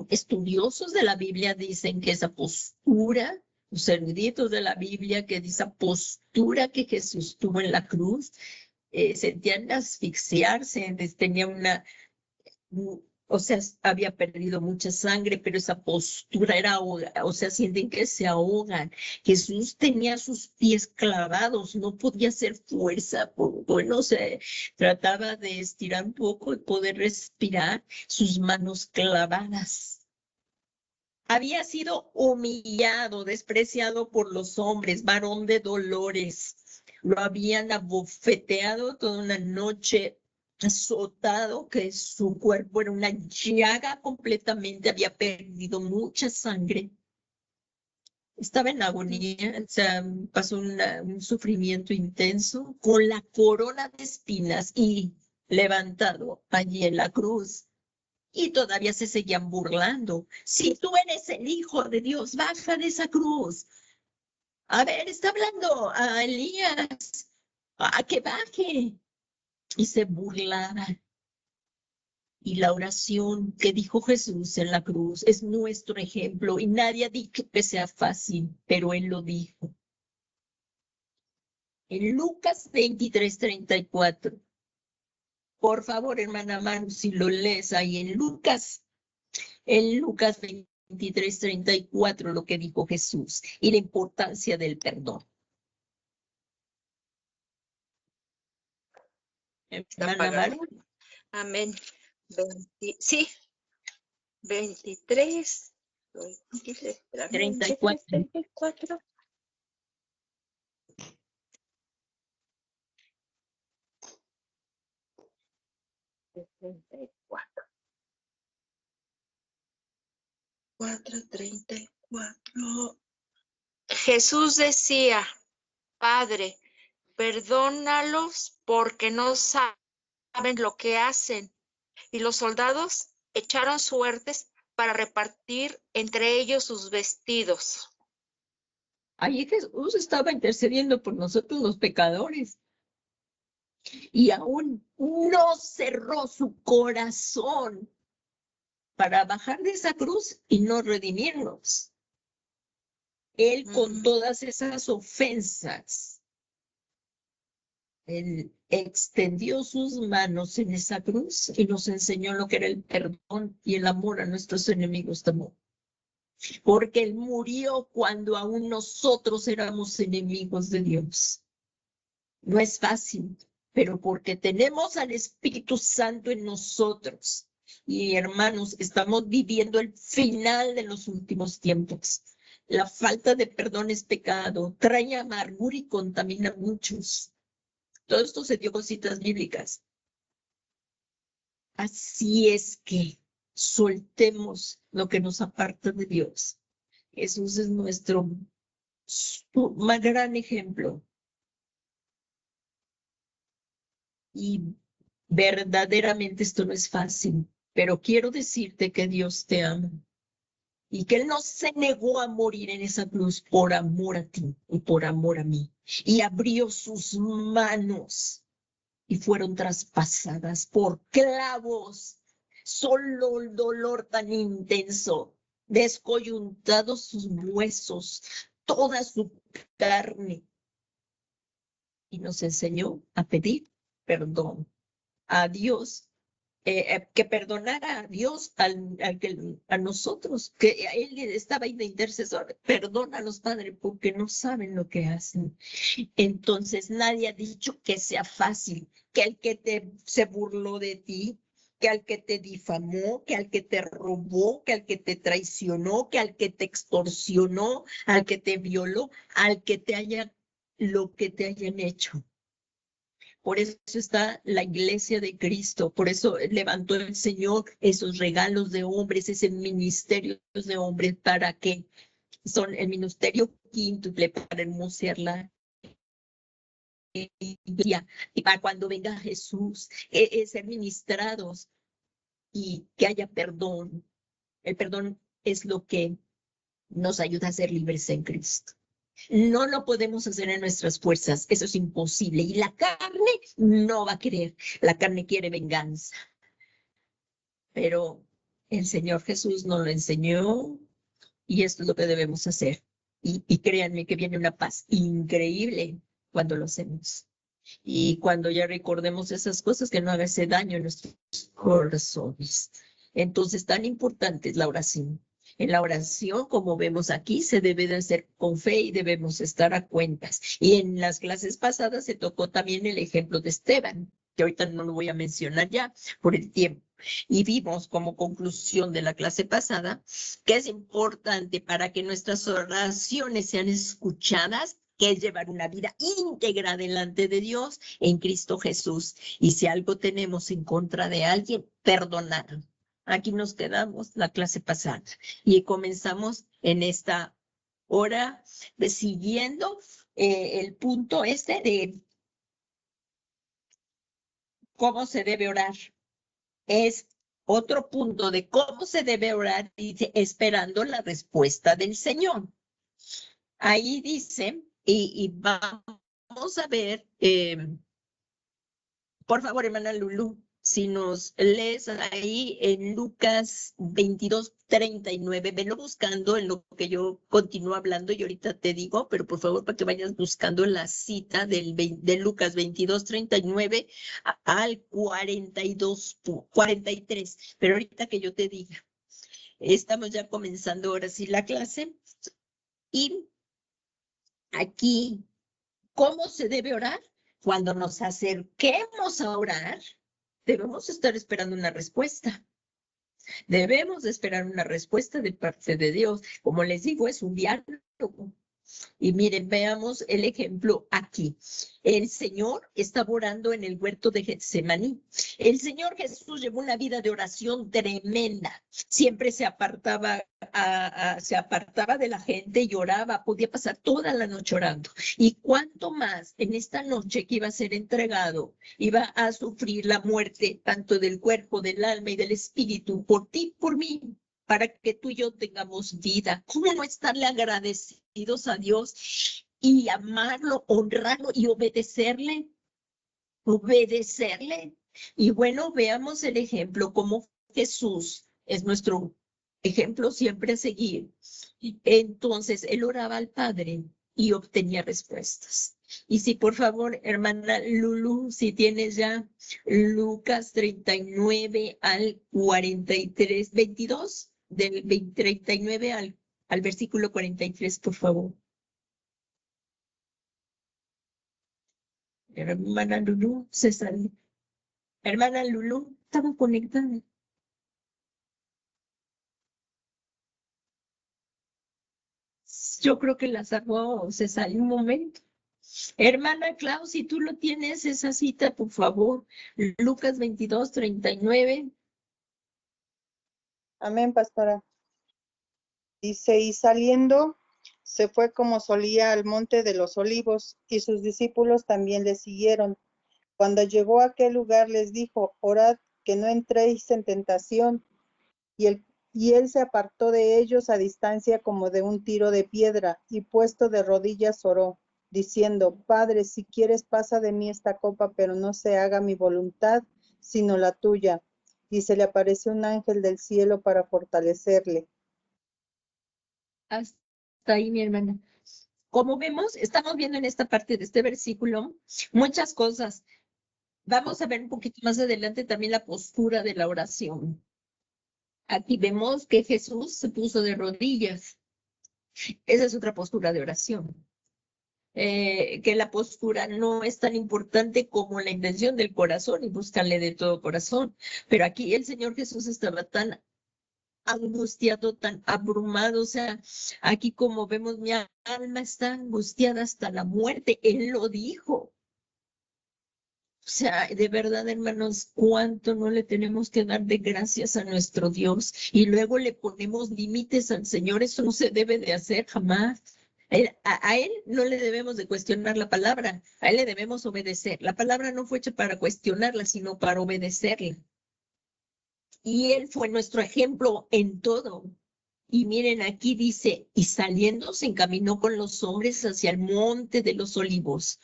estudiosos de la Biblia dicen que esa postura, los eruditos de la Biblia, que esa postura que Jesús tuvo en la cruz, sentían asfixiarse, tenía una... O sea, había perdido mucha sangre, pero esa postura era o sea, sienten que se ahogan. Jesús tenía sus pies clavados, no podía hacer fuerza, bueno, se trataba de estirar un poco y poder respirar, sus manos clavadas. Había sido humillado, despreciado por los hombres, varón de dolores. Lo habían abofeteado toda una noche, azotado, que su cuerpo era una llaga completamente, había perdido mucha sangre. Estaba en agonía, o sea, pasó un sufrimiento intenso, con la corona de espinas y levantado allí en la cruz. Y todavía se seguían burlando. Si tú eres el Hijo de Dios, baja de esa cruz. A ver, está hablando a Elías, a que baje. Y se burlaban. Y la oración que dijo Jesús en la cruz es nuestro ejemplo. Y nadie ha dicho que sea fácil, pero Él lo dijo. En Lucas 23:34. Por favor, hermana Manu, si lo lees ahí en Lucas 23:34, lo que dijo Jesús y la importancia del perdón. Hermana Manu. Amén. Sí, 23, 34. 4:34. 4:34. Jesús decía, Padre, perdónalos porque no saben lo que hacen. Y los soldados echaron suertes para repartir entre ellos sus vestidos. Ahí Jesús estaba intercediendo por nosotros los pecadores. Y aún no cerró su corazón para bajar de esa cruz y no redimirnos. Él con todas esas ofensas, Él extendió sus manos en esa cruz y nos enseñó lo que era el perdón y el amor a nuestros enemigos también. Porque Él murió cuando aún nosotros éramos enemigos de Dios. No es fácil, pero porque tenemos al Espíritu Santo en nosotros. Y hermanos, estamos viviendo el final de los últimos tiempos. La falta de perdón es pecado, trae amargura y contamina a muchos. Todo esto se dio con citas bíblicas. Así es que soltemos lo que nos aparta de Dios. Jesús es nuestro más gran ejemplo. Y verdaderamente esto no es fácil, pero quiero decirte que Dios te ama y que Él no se negó a morir en esa cruz por amor a ti y por amor a mí. Y abrió sus manos y fueron traspasadas por clavos. Solo el dolor tan intenso, descoyuntados sus huesos, toda su carne. Y nos enseñó a pedir perdón a Dios, que perdonara a Dios a nosotros, que Él estaba ahí de intercesor. Perdónalos, Padre, porque no saben lo que hacen. Entonces nadie ha dicho que sea fácil, que al que se burló de ti, que al que te difamó, que al que te robó, que al que te traicionó, que al que te extorsionó, al que te violó, al que te haya lo que te hayan hecho. Por eso está la iglesia de Cristo, por eso levantó el Señor esos regalos de hombres, ese ministerio de hombres, para que son el ministerio quíntuple para hermosear la iglesia y para cuando venga Jesús, ser ministrados y que haya perdón. El perdón es lo que nos ayuda a ser libres en Cristo. No lo podemos hacer en nuestras fuerzas, eso es imposible. Y la carne no va a querer, la carne quiere venganza. Pero el Señor Jesús nos lo enseñó y esto es lo que debemos hacer. Y créanme que viene una paz increíble cuando lo hacemos. Y cuando ya recordemos esas cosas, que no haga ese daño en nuestros corazones. Entonces, tan importante es la oración. En la oración, como vemos aquí, se debe de hacer con fe y debemos estar a cuentas. Y en las clases pasadas se tocó también el ejemplo de Esteban, que ahorita no lo voy a mencionar ya por el tiempo. Y vimos como conclusión de la clase pasada que es importante para que nuestras oraciones sean escuchadas, que es llevar una vida íntegra delante de Dios en Cristo Jesús. Y si algo tenemos en contra de alguien, perdonar. Aquí nos quedamos la clase pasada y comenzamos en esta hora siguiendo el punto de cómo se debe orar. Es otro punto de cómo se debe orar, dice, esperando la respuesta del Señor. Ahí dice, y vamos a ver, por favor, hermana Lulu, si nos lees ahí en Lucas 22:39, venlo buscando en lo que yo continúo hablando y ahorita te digo, pero por favor para que vayas buscando la cita de Lucas 22:39 al 43, pero ahorita que yo te diga. Estamos ya comenzando ahora sí la clase y aquí, ¿cómo se debe orar? Cuando nos acerquemos a orar, debemos estar esperando una respuesta. Debemos esperar una respuesta de parte de Dios. Como les digo, es un diálogo. Y miren, veamos el ejemplo aquí. El Señor estaba orando en el huerto de Getsemaní. El Señor Jesús llevó una vida de oración tremenda. Siempre se apartaba de la gente y oraba. Podía pasar toda la noche orando. Y cuánto más en esta noche que iba a ser entregado, iba a sufrir la muerte tanto del cuerpo, del alma y del espíritu, por ti, por mí, para que tú y yo tengamos vida. ¿Cómo no estarle agradecidos a Dios y amarlo, honrarlo y obedecerle? Obedecerle. Y bueno, veamos el ejemplo, como Jesús es nuestro ejemplo siempre a seguir. Entonces, él oraba al Padre y obtenía respuestas. Y si por favor, hermana Lulu, si tienes ya Lucas 39 al 43, 22, del 39 al versículo 43, por favor. Hermana Lulu, se salió. Hermana Lulu, estaba conectada. Yo creo que la sacó, se salió un momento. Hermana Clau, si tú lo tienes, esa cita, por favor. Lucas 22, 39. Amén, pastora. Dice, y saliendo, se fue como solía al monte de los olivos, y sus discípulos también le siguieron. Cuando llegó a aquel lugar, les dijo, orad que no entréis en tentación. Y él se apartó de ellos a distancia como de un tiro de piedra, y puesto de rodillas oró, diciendo, Padre, si quieres pasa de mí esta copa, pero no se haga mi voluntad, sino la tuya. Y se le apareció un ángel del cielo para fortalecerle. Hasta ahí, mi hermana. Como vemos, estamos viendo en esta parte de este versículo muchas cosas. Vamos a ver un poquito más adelante también la postura de la oración. Aquí vemos que Jesús se puso de rodillas. Esa es otra postura de oración. Que la postura no es tan importante como la intención del corazón y buscarle de todo corazón. Pero aquí el Señor Jesús estaba tan angustiado, tan abrumado, o sea, aquí como vemos, mi alma está angustiada hasta la muerte, Él lo dijo. O sea, de verdad, hermanos, cuánto no le tenemos que dar de gracias a nuestro Dios y luego le ponemos límites al Señor, eso no se debe de hacer jamás. A él no le debemos de cuestionar la palabra, a él le debemos obedecer. La palabra no fue hecha para cuestionarla, sino para obedecerla. Y él fue nuestro ejemplo en todo. Y miren, aquí dice, y saliendo se encaminó con los hombres hacia el monte de los olivos.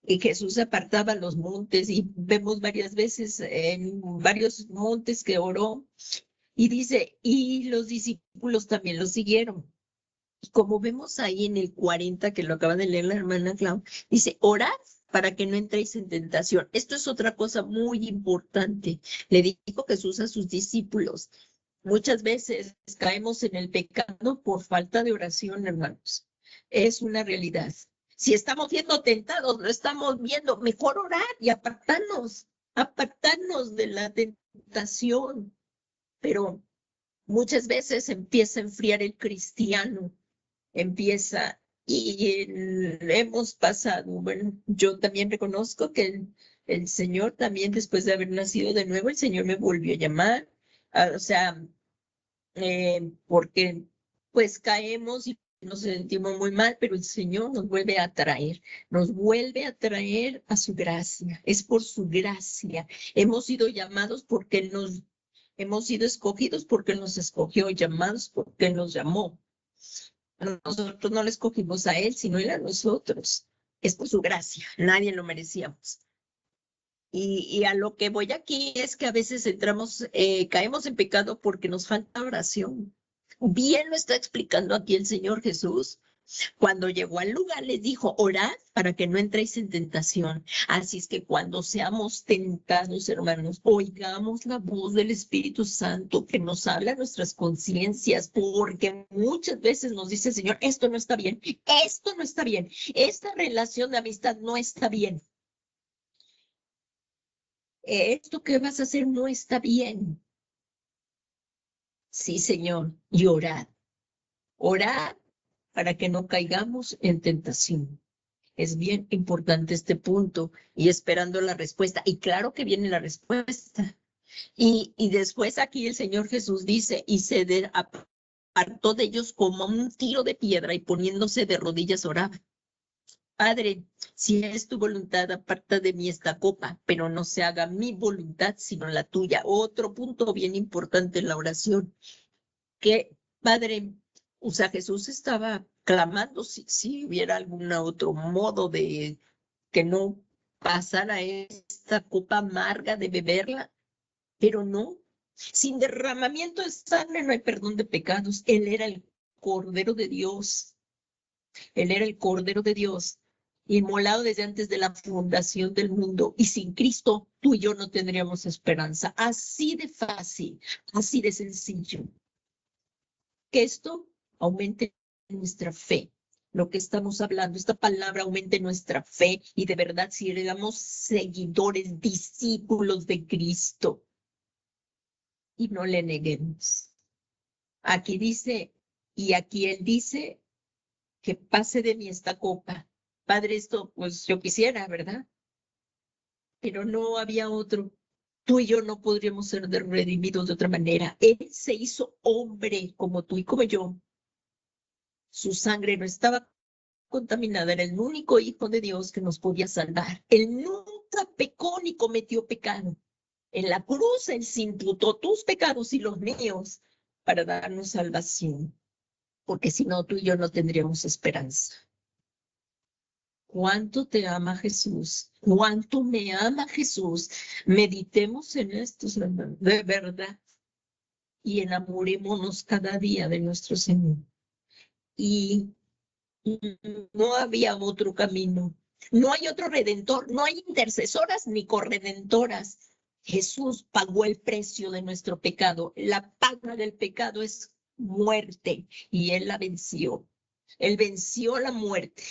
Y Jesús apartaba los montes y vemos varias veces en varios montes que oró. Y dice, y los discípulos también lo siguieron. Y como vemos ahí en el 40, que lo acaba de leer la hermana Clau, dice, orad para que no entréis en tentación. Esto es otra cosa muy importante. Le dijo Jesús a sus discípulos. Muchas veces caemos en el pecado por falta de oración, hermanos. Es una realidad. Si estamos siendo tentados, lo estamos viendo, mejor orar y apartarnos de la tentación. Pero muchas veces empieza a enfriar el cristiano, y hemos pasado, bueno, yo también reconozco que el Señor también después de haber nacido de nuevo, el Señor me volvió a llamar, o sea, porque pues caemos y nos sentimos muy mal, pero el Señor nos vuelve a traer a su gracia, es por su gracia. Hemos sido llamados porque hemos sido escogidos porque nos escogió, llamados porque nos llamó. Nosotros no le escogimos a él, sino él a nosotros. Es por su gracia, nadie lo merecíamos. Y a lo que voy aquí es que a veces caemos en pecado porque nos falta oración. Bien lo está explicando aquí el Señor Jesús. Cuando llegó al lugar les dijo, orad para que no entréis en tentación. Así es que cuando seamos tentados, hermanos, oigamos la voz del Espíritu Santo que nos habla a nuestras conciencias, porque muchas veces nos dice el Señor, esto no está bien, esto no está bien, esta relación de amistad no está bien. Esto que vas a hacer no está bien. Sí, Señor, y orad. Orad para que no caigamos en tentación. Es bien importante este punto y esperando la respuesta. Y claro que viene la respuesta. Y después aquí el Señor Jesús dice, y se apartó de ellos como un tiro de piedra y poniéndose de rodillas oraba. Padre, si es tu voluntad, aparta de mí esta copa, pero no se haga mi voluntad, sino la tuya. Otro punto bien importante en la oración, que Padre, o sea, Jesús estaba clamando si hubiera algún otro modo de que no pasara esta copa amarga de beberla, pero no. Sin derramamiento de sangre no hay perdón de pecados. Él era el Cordero de Dios. Él era el Cordero de Dios, inmolado desde antes de la fundación del mundo. Y sin Cristo, tú y yo no tendríamos esperanza. Así de fácil, así de sencillo. Que esto aumente nuestra fe. Lo que estamos hablando, esta palabra aumente nuestra fe y de verdad seamos seguidores, discípulos de Cristo y no le neguemos. Aquí dice, y aquí él dice que pase de mí esta copa. Padre, esto pues yo quisiera, ¿verdad? Pero no había otro. Tú y yo no podríamos ser redimidos de otra manera. Él se hizo hombre como tú y como yo. Su sangre no estaba contaminada, era el único Hijo de Dios que nos podía salvar. Él nunca pecó ni cometió pecado. En la cruz Él se imputó tus pecados y los míos para darnos salvación, porque si no, tú y yo no tendríamos esperanza. ¿Cuánto te ama Jesús? ¿Cuánto me ama Jesús? Meditemos en esto, de verdad, y enamorémonos cada día de nuestro Señor. Y no había otro camino. No hay otro redentor, no hay intercesoras ni corredentoras. Jesús pagó el precio de nuestro pecado. La paga del pecado es muerte y Él la venció. Él venció la muerte.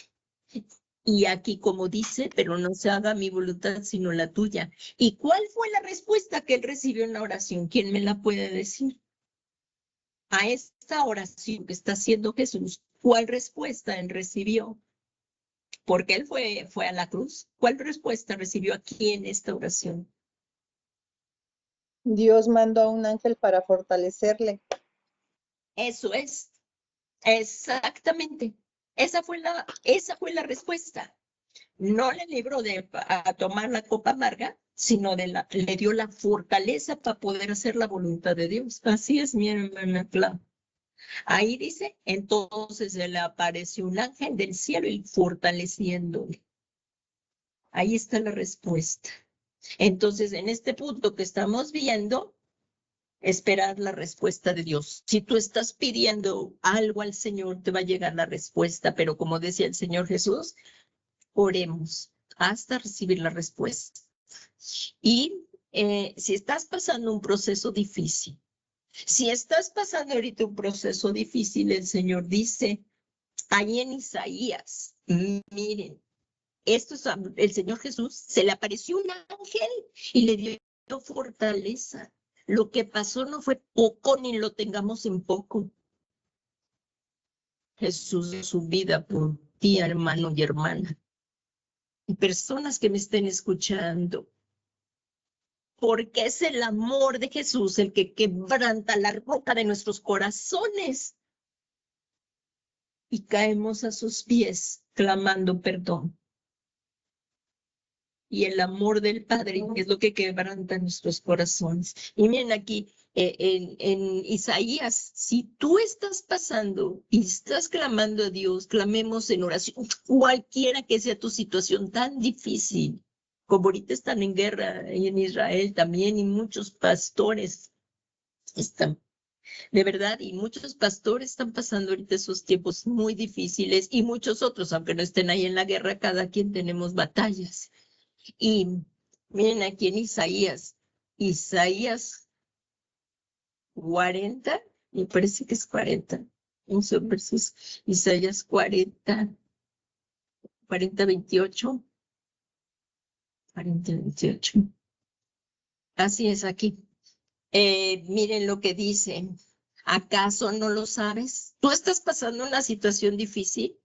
Y aquí, como dice, pero no se haga mi voluntad sino la tuya. ¿Y cuál fue la respuesta que Él recibió en la oración? ¿Quién me la puede decir? A esta oración que está haciendo Jesús, ¿cuál respuesta Él recibió? Porque Él fue a la cruz. ¿Cuál respuesta recibió aquí en esta oración? Dios mandó a un ángel para fortalecerle. Eso es, exactamente. Esa fue la respuesta. No le libró a tomar la copa amarga, sino le dio la fortaleza para poder hacer la voluntad de Dios. Así es, mi hermana Clau. Ahí dice, entonces se le apareció un ángel del cielo y fortaleciéndole. Ahí está la respuesta. Entonces, en este punto que estamos viendo, esperar la respuesta de Dios. Si tú estás pidiendo algo al Señor, te va a llegar la respuesta, pero como decía el Señor Jesús, oremos hasta recibir la respuesta. Y si estás pasando un proceso difícil, si estás pasando ahorita un proceso difícil, el Señor dice, ahí en Isaías, miren, esto es el Señor Jesús, se le apareció un ángel y le dio fortaleza. Lo que pasó no fue poco ni lo tengamos en poco. Jesús dio su vida por ti, hermano y hermana. Y personas que me estén escuchando, porque es el amor de Jesús el que quebranta la roca de nuestros corazones y caemos a sus pies clamando perdón. Y el amor del Padre es lo que quebranta nuestros corazones. Y miren aquí, en Isaías, si tú estás pasando y estás clamando a Dios, clamemos en oración, cualquiera que sea tu situación tan difícil, como ahorita están en guerra y en Israel también, y muchos pastores están, de verdad, y muchos pastores están pasando ahorita esos tiempos muy difíciles, y muchos otros, aunque no estén ahí en la guerra, cada quien tenemos batallas. Y miren aquí en Isaías 40, me parece que es 40, versos, Isaías 40, 28. Así es aquí. Miren lo que dice. ¿Acaso no lo sabes? ¿Tú estás pasando una situación difícil?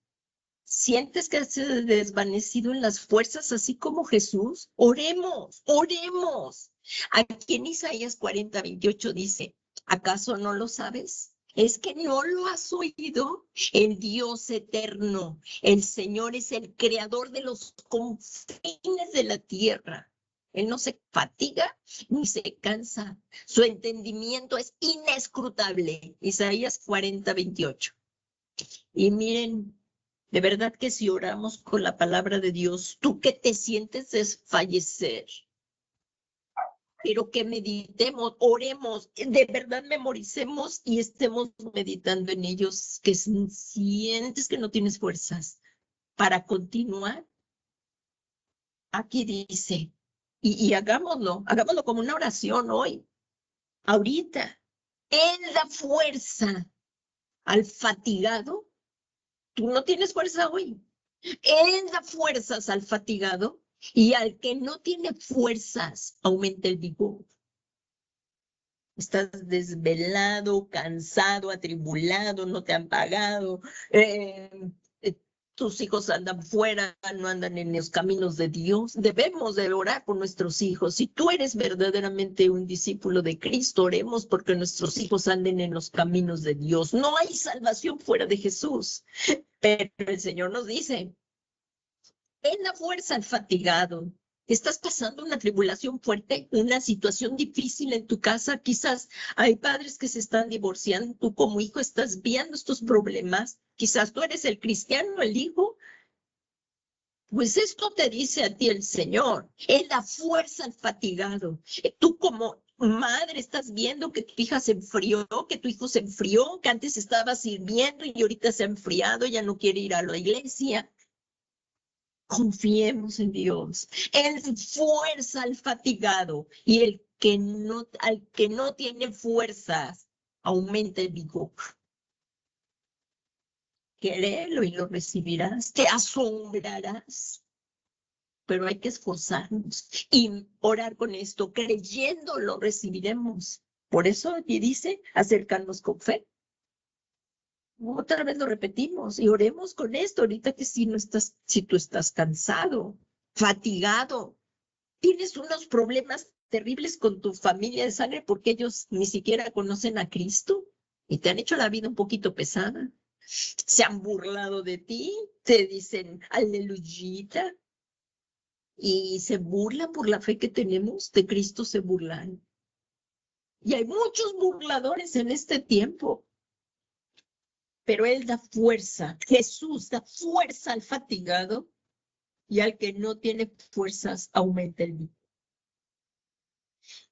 ¿Sientes que has desvanecido en las fuerzas así como Jesús? Oremos, oremos. Aquí en Isaías 40:28 dice, ¿acaso no lo sabes? ¿Es que no lo has oído? El Dios eterno, el Señor es el creador de los confines de la tierra. Él no se fatiga ni se cansa. Su entendimiento es inescrutable. Isaías 40:28. Y miren, de verdad que si oramos con la palabra de Dios, tú que te sientes desfallecer, pero que meditemos, oremos, de verdad memoricemos y estemos meditando en ellos, que sientes que no tienes fuerzas para continuar. Aquí dice, y hagámoslo como una oración hoy, ahorita. Él da fuerza al fatigado. Tú no tienes fuerza hoy. Él da fuerzas al fatigado y al que no tiene fuerzas aumenta el vigor. Estás desvelado, cansado, atribulado, no te han pagado, tus hijos andan fuera, no andan en los caminos de Dios. Debemos de orar por nuestros hijos. Si tú eres verdaderamente un discípulo de Cristo, oremos porque nuestros hijos anden en los caminos de Dios. No hay salvación fuera de Jesús, pero el Señor nos dice, en la fuerza al fatigado. Estás pasando una tribulación fuerte, una situación difícil en tu casa. Quizás hay padres que se están divorciando. Tú como hijo estás viendo estos problemas. Quizás tú eres el cristiano, el hijo. Pues esto te dice a ti el Señor. Es la fuerza al fatigado. Tú como madre estás viendo que tu hija se enfrió, que tu hijo se enfrió, que antes estaba sirviendo y ahorita se ha enfriado, ya no quiere ir a la iglesia. Confiemos en Dios. Él fuerza al fatigado y al que no tiene fuerzas, aumenta el vigor. Querelo y lo recibirás, te asombrarás. Pero hay que esforzarnos y orar con esto, creyendo lo recibiremos. Por eso aquí dice, acercarnos con fe. Otra vez lo repetimos y oremos con esto ahorita que si tú estás cansado, fatigado, tienes unos problemas terribles con tu familia de sangre porque ellos ni siquiera conocen a Cristo y te han hecho la vida un poquito pesada. Se han burlado de ti, te dicen aleluyita y se burlan por la fe que tenemos, de Cristo se burlan. Y hay muchos burladores en este tiempo. Pero Él da fuerza, Jesús da fuerza al fatigado y al que no tiene fuerzas aumenta el vigor.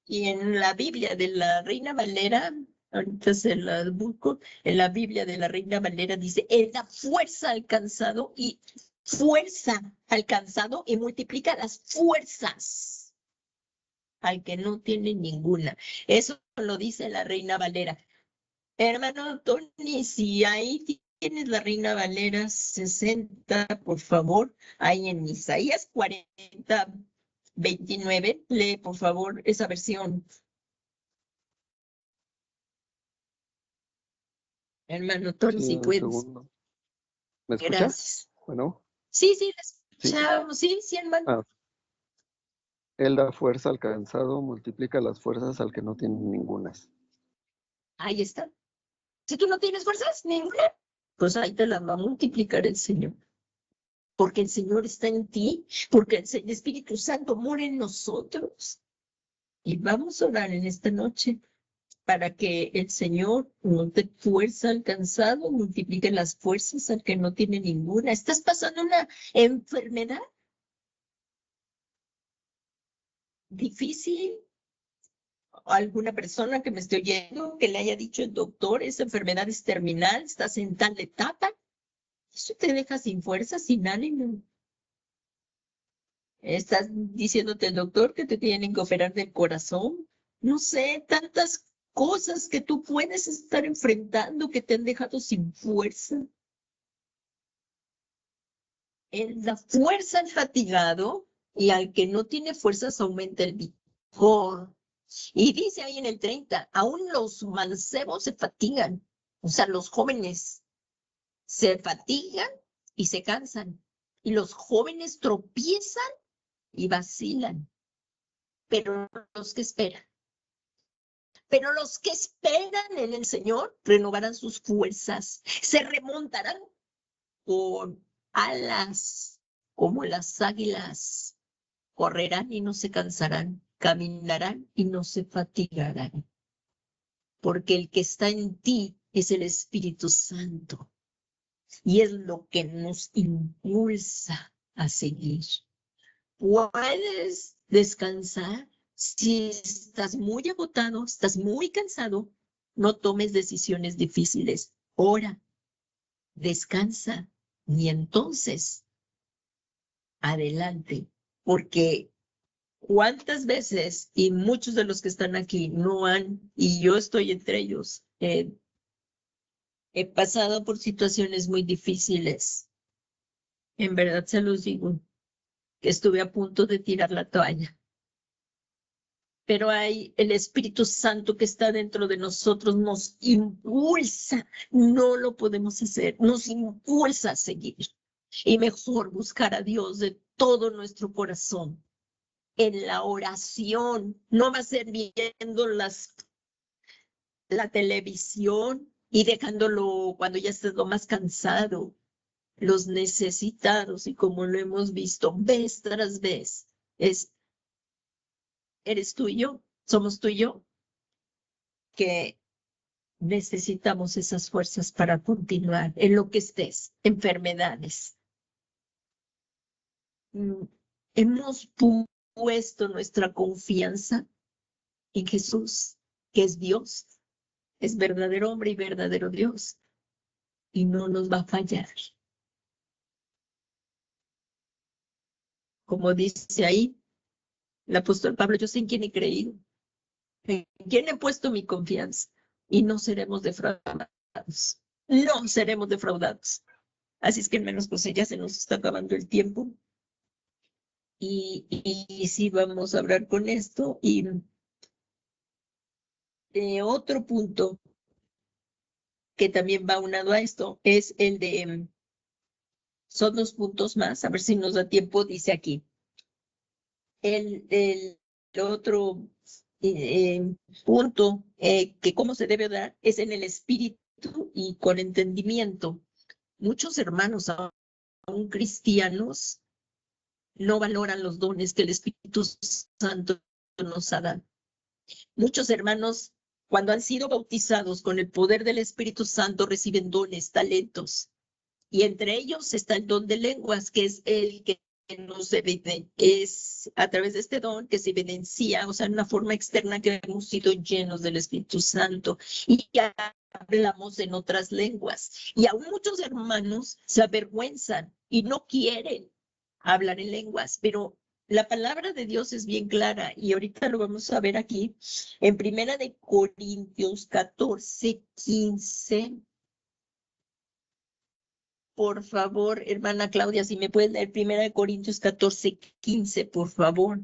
Y en la Biblia de la Reina Valera, ahorita se la busco, en la Biblia de la Reina Valera dice, Él da fuerza al cansado y multiplica las fuerzas al que no tiene ninguna. Eso lo dice la Reina Valera. Hermano Tony, si ahí tienes la Reina Valera 60, por favor, ahí en Isaías 40:29, lee por favor esa versión. Hermano Tony, Sí, si un puedes. segundo. ¿Me escuchas? Gracias. Bueno, Sí, la escuchamos. Sí, hermano. Él da fuerza al cansado, multiplica las fuerzas al que no tiene ningunas. Ahí está. Si tú no tienes fuerzas, ninguna, pues ahí te las va a multiplicar el Señor. Porque el Señor está en ti, porque el Espíritu Santo mora en nosotros. Y vamos a orar en esta noche para que el Señor nos dé fuerza al cansado, multiplique las fuerzas al que no tiene ninguna. ¿Estás pasando una enfermedad difícil? ¿Alguna persona que me esté oyendo que le haya dicho el doctor, esa enfermedad es terminal, estás en tal etapa? Eso te deja sin fuerza, sin ánimo. Estás diciéndote el doctor que te tienen que operar del corazón. No sé, tantas cosas que tú puedes estar enfrentando que te han dejado sin fuerza. Él da fuerza al fatigado y al que no tiene fuerzas aumenta el vigor. Y dice ahí en el 30, aún los mancebos se fatigan, o sea, los jóvenes se fatigan y se cansan, y los jóvenes tropiezan y vacilan, pero los que esperan en el Señor renovarán sus fuerzas, se remontarán con alas como las águilas, correrán y no se cansarán, caminarán y no se fatigarán, porque el que está en ti es el Espíritu Santo y es lo que nos impulsa a seguir. Puedes descansar si estás muy agotado, estás muy cansado, no tomes decisiones difíciles. Ora, descansa y entonces adelante, porque cuántas veces, y muchos de los que están aquí no han, y yo estoy entre ellos, he pasado por situaciones muy difíciles. En verdad se los digo, que estuve a punto de tirar la toalla. Pero hay el Espíritu Santo que está dentro de nosotros, nos impulsa, no lo podemos hacer, nos impulsa a seguir. Y mejor buscar a Dios de todo nuestro corazón. En la oración, no va a ser viendo la televisión y dejándolo cuando ya estés lo más cansado. Los necesitados, y como lo hemos visto vez tras vez, eres tú y yo, somos tú y yo, que necesitamos esas fuerzas para continuar en lo que estés, enfermedades. Hemos puesto nuestra confianza en Jesús, que es Dios, es verdadero hombre y verdadero Dios, y no nos va a fallar. Como dice ahí el apóstol Pablo, yo sé en quién he creído, en quién he puesto mi confianza, y no seremos defraudados. No seremos defraudados. Así es que en menos pues ya se nos está acabando el tiempo. Y sí, vamos a hablar con esto. Y otro punto que también va unado a esto es el de, son 2 puntos más, a ver si nos da tiempo, dice aquí. El otro punto que cómo se debe dar es en el espíritu y con entendimiento. Muchos hermanos, aún cristianos, no valoran los dones que el Espíritu Santo nos ha dado. Muchos hermanos, cuando han sido bautizados con el poder del Espíritu Santo, reciben dones, talentos, y entre ellos está el don de lenguas, que es el que nos es a través de este don que se evidencia, o sea, en una forma externa, que hemos sido llenos del Espíritu Santo y ya hablamos en otras lenguas. Y aún muchos hermanos se avergüenzan y no quieren hablar en lenguas, pero la palabra de Dios es bien clara y ahorita lo vamos a ver aquí en 1 Corintios 14:15. Por favor, hermana Claudia, si me puedes leer 1 Corintios 14:15, por favor.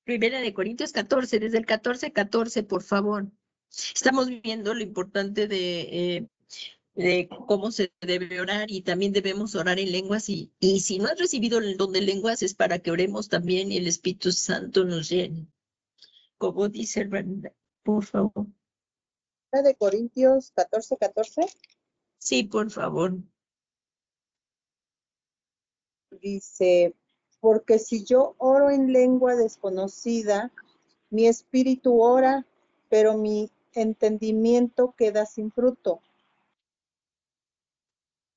Primera de Corintios 14, desde el 14:14, por favor. Estamos viendo lo importante de cómo se debe orar y también debemos orar en lenguas y si no has recibido el don de lenguas es para que oremos también y el Espíritu Santo nos llene. Como dice hermana, por favor. De Corintios 14:14. Sí, por favor. Dice, porque si yo oro en lengua desconocida, mi espíritu ora, pero mi entendimiento queda sin fruto.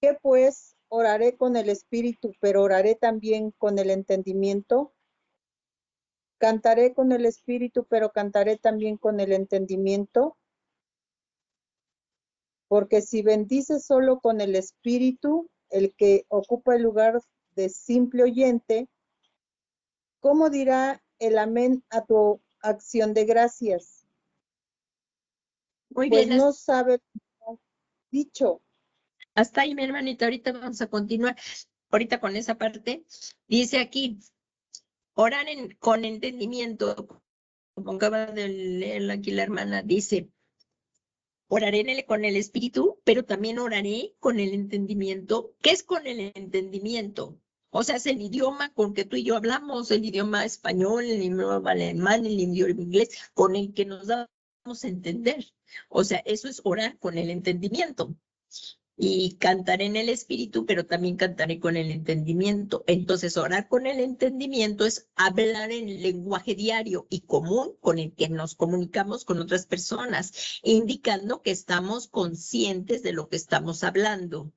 ¿Qué pues? Oraré con el espíritu, pero oraré también con el entendimiento. Cantaré con el espíritu, pero cantaré también con el entendimiento. Porque si bendices solo con el espíritu, el que ocupa el lugar de simple oyente, ¿cómo dirá el amén a tu acción de gracias. Muy Pues bien, no sabe lo que has dicho. hasta ahí, mi hermanita. Ahorita vamos a continuar. Ahorita con esa parte. Dice aquí, orar con entendimiento, como acaba de leer aquí la hermana, dice, oraré con el espíritu, pero también oraré con el entendimiento. ¿Qué es con el entendimiento? O sea, es el idioma con que tú y yo hablamos, el idioma español, el idioma alemán, el idioma inglés, con el que nos damos a entender. O sea, eso es orar con el entendimiento. Y cantaré en el espíritu, pero también cantaré con el entendimiento. Entonces, orar con el entendimiento es hablar en el lenguaje diario y común con el que nos comunicamos con otras personas, indicando que estamos conscientes de lo que estamos hablando.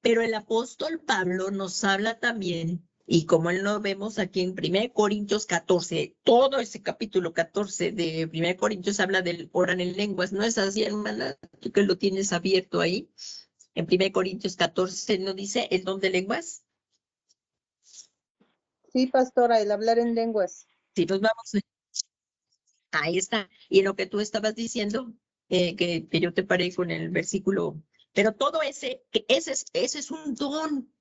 Pero el apóstol Pablo nos habla también, y como él lo vemos aquí en 1 Corintios 14, todo ese capítulo 14 de 1 Corintios habla del orar en lenguas. ¿No es así, hermana? Tú que lo tienes abierto ahí. En 1 Corintios 14 ¿no dice el don de lenguas? Sí, pastora, el hablar en lenguas. Sí, nos vamos. Ahí está. Y lo que tú estabas diciendo, que yo te paré con el versículo, pero todo ese es un don.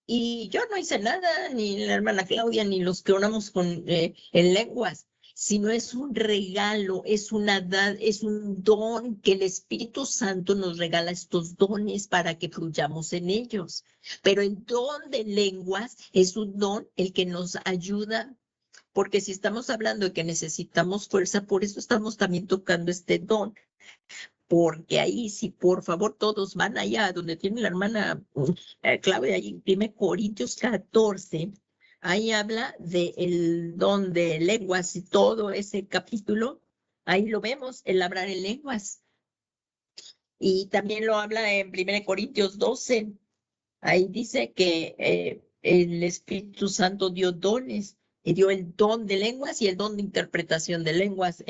Y yo no hice nada, ni la hermana Claudia, ni los que oramos en lenguas, sino es un regalo, es es un don que el Espíritu Santo nos regala estos dones para que fluyamos en ellos. Pero el don de lenguas es un don el que nos ayuda, porque si estamos hablando de que necesitamos fuerza, por eso estamos también tocando este don. Porque ahí, si por favor todos van allá donde tiene la hermana Claudia, ahí en 1 Corintios 14, ahí habla del don de lenguas y todo ese capítulo, ahí lo vemos, el hablar en lenguas. Y también lo habla en 1 Corintios 12, ahí dice que el Espíritu Santo dio dones. Y dio el don de lenguas y el don de interpretación de lenguas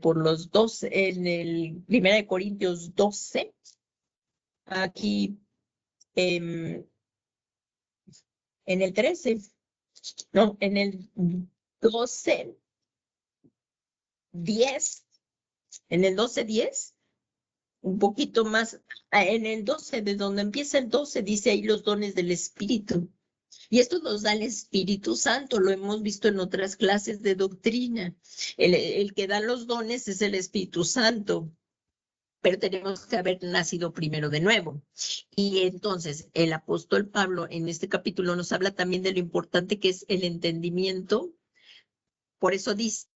por los dos, en el 1 Corintios 12, aquí en el 13, no, en el 12, 10, en el 12, 10, un poquito más, en el 12, de donde empieza el 12, dice ahí los dones del Espíritu. Y esto nos da el Espíritu Santo, lo hemos visto en otras clases de doctrina. El que da los dones es el Espíritu Santo, pero tenemos que haber nacido primero de nuevo. Y entonces el apóstol Pablo en este capítulo nos habla también de lo importante que es el entendimiento. Por eso dice,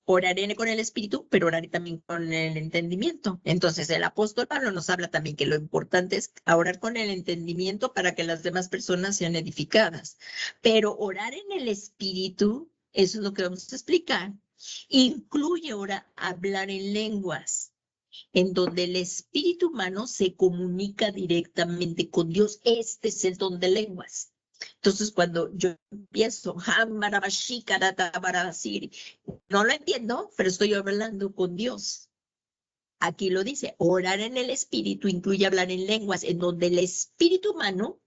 oraré con el espíritu, pero oraré también con el entendimiento. Entonces el apóstol Pablo nos habla también que lo importante es orar con el entendimiento para que las demás personas sean edificadas. Pero orar en el espíritu, eso es lo que vamos a explicar, incluye ahora hablar en lenguas, en donde el espíritu humano se comunica directamente con Dios. Este es el don de lenguas. Entonces, cuando yo empiezo, no lo entiendo, pero estoy hablando con Dios. Aquí lo dice, orar en el espíritu incluye hablar en lenguas, en donde el espíritu humano,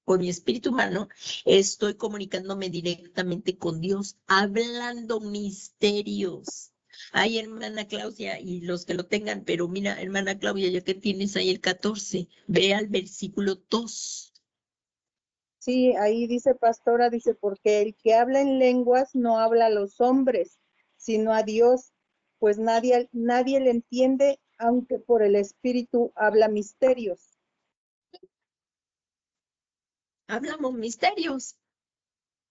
con mi espíritu humano, estoy comunicándome directamente con Dios, hablando misterios. Ay, hermana Claudia, y los que lo tengan, pero mira, hermana Claudia, ya que tienes ahí el 14, ve al versículo 2. Sí, ahí dice pastora, dice, porque el que habla en lenguas no habla a los hombres, sino a Dios, pues nadie le entiende, aunque por el Espíritu habla misterios. Hablamos misterios.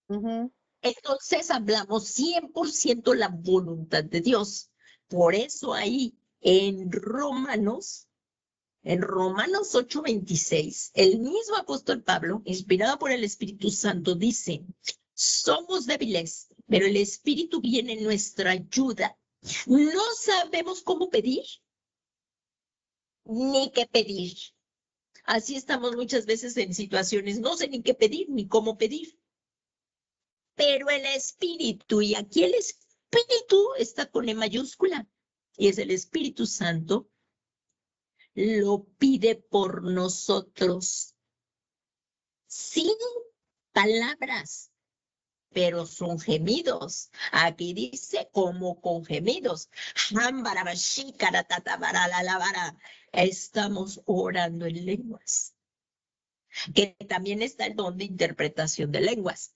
Uh-huh. Entonces hablamos 100% la voluntad de Dios. Por eso ahí en Romanos 8:26, el mismo apóstol Pablo, inspirado por el Espíritu Santo, dice, somos débiles, pero el Espíritu viene en nuestra ayuda. No sabemos cómo pedir, ni qué pedir. Así estamos muchas veces en situaciones, no sé ni qué pedir, ni cómo pedir. Pero el Espíritu, y aquí el Espíritu está con E mayúscula, y es el Espíritu Santo, lo pide por nosotros, sin palabras. pero son gemidos. Aquí dice como con gemidos. Estamos orando en lenguas, que también está el don de interpretación de lenguas.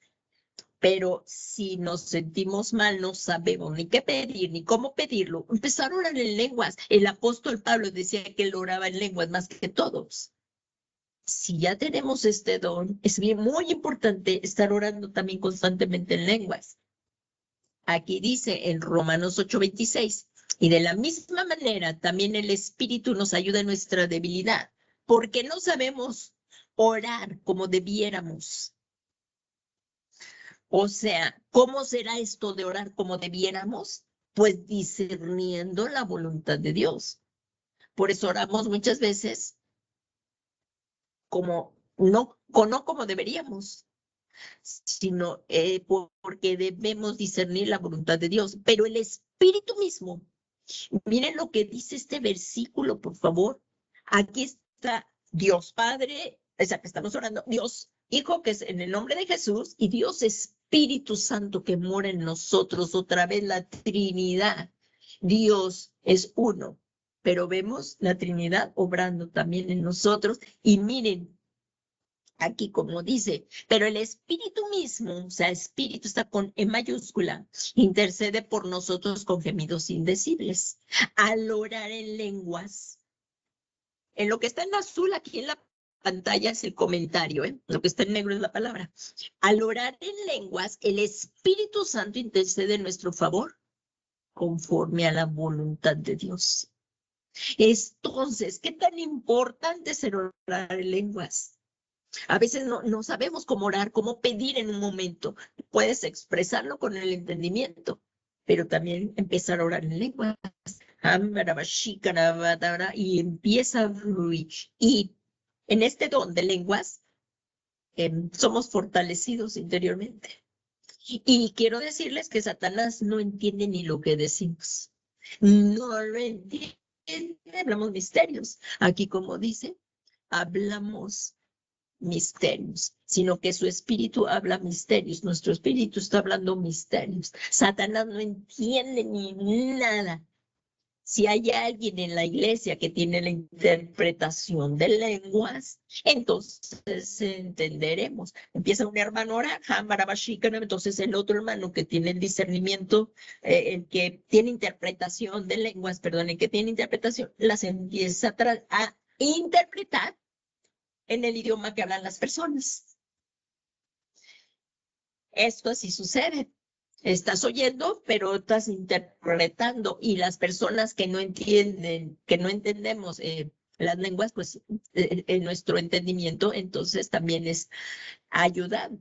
Pero si nos sentimos mal, no sabemos ni qué pedir, ni cómo pedirlo. Empezar a orar en lenguas. El apóstol Pablo decía que él oraba en lenguas más que todos. Si ya tenemos este don, es muy importante estar orando también constantemente en lenguas. Aquí dice en Romanos 8:26, y de la misma manera también el Espíritu nos ayuda en nuestra debilidad, porque no sabemos orar como debiéramos. O sea, ¿cómo será esto de orar como debiéramos? Pues discerniendo la voluntad de Dios. Por eso oramos muchas veces como no como deberíamos, sino porque debemos discernir la voluntad de Dios. Pero el Espíritu mismo, miren lo que dice este versículo, por favor. Aquí está Dios Padre, o sea, que estamos orando, Dios Hijo, que es en el nombre de Jesús, y Dios Espíritu Santo que mora en nosotros, otra vez la Trinidad. Dios es uno, pero vemos la Trinidad obrando también en nosotros. Y miren, aquí como dice, pero el Espíritu mismo, o sea, Espíritu está con E mayúscula, intercede por nosotros con gemidos indecibles. Al orar en lenguas, en lo que está en azul aquí en la pantalla es el comentario, lo que está en negro es la palabra. Al orar en lenguas, el Espíritu Santo intercede en nuestro favor conforme a la voluntad de Dios. Entonces, ¿qué tan importante es orar en lenguas? A veces no sabemos cómo orar, cómo pedir en un momento. Puedes expresarlo con el entendimiento, pero también empezar a orar en lenguas. Y empieza a fluir. Y en este don de lenguas somos fortalecidos interiormente. Y quiero decirles que Satanás no entiende ni lo que decimos. No lo entiende. Hablamos misterios. Aquí, como dice, hablamos misterios, sino que su espíritu habla misterios. Nuestro espíritu está hablando misterios. Satanás no entiende ni nada. Si hay alguien en la iglesia que tiene la interpretación de lenguas, entonces entenderemos. Empieza un hermano a orar, entonces el otro hermano que tiene el discernimiento, el que tiene interpretación de lenguas, perdón, el que tiene interpretación, las empieza a interpretar en el idioma que hablan las personas. Esto así sucede. Estás oyendo, pero estás interpretando, y las personas que no entienden, que no entendemos las lenguas, pues en nuestro entendimiento, entonces también es ayuda.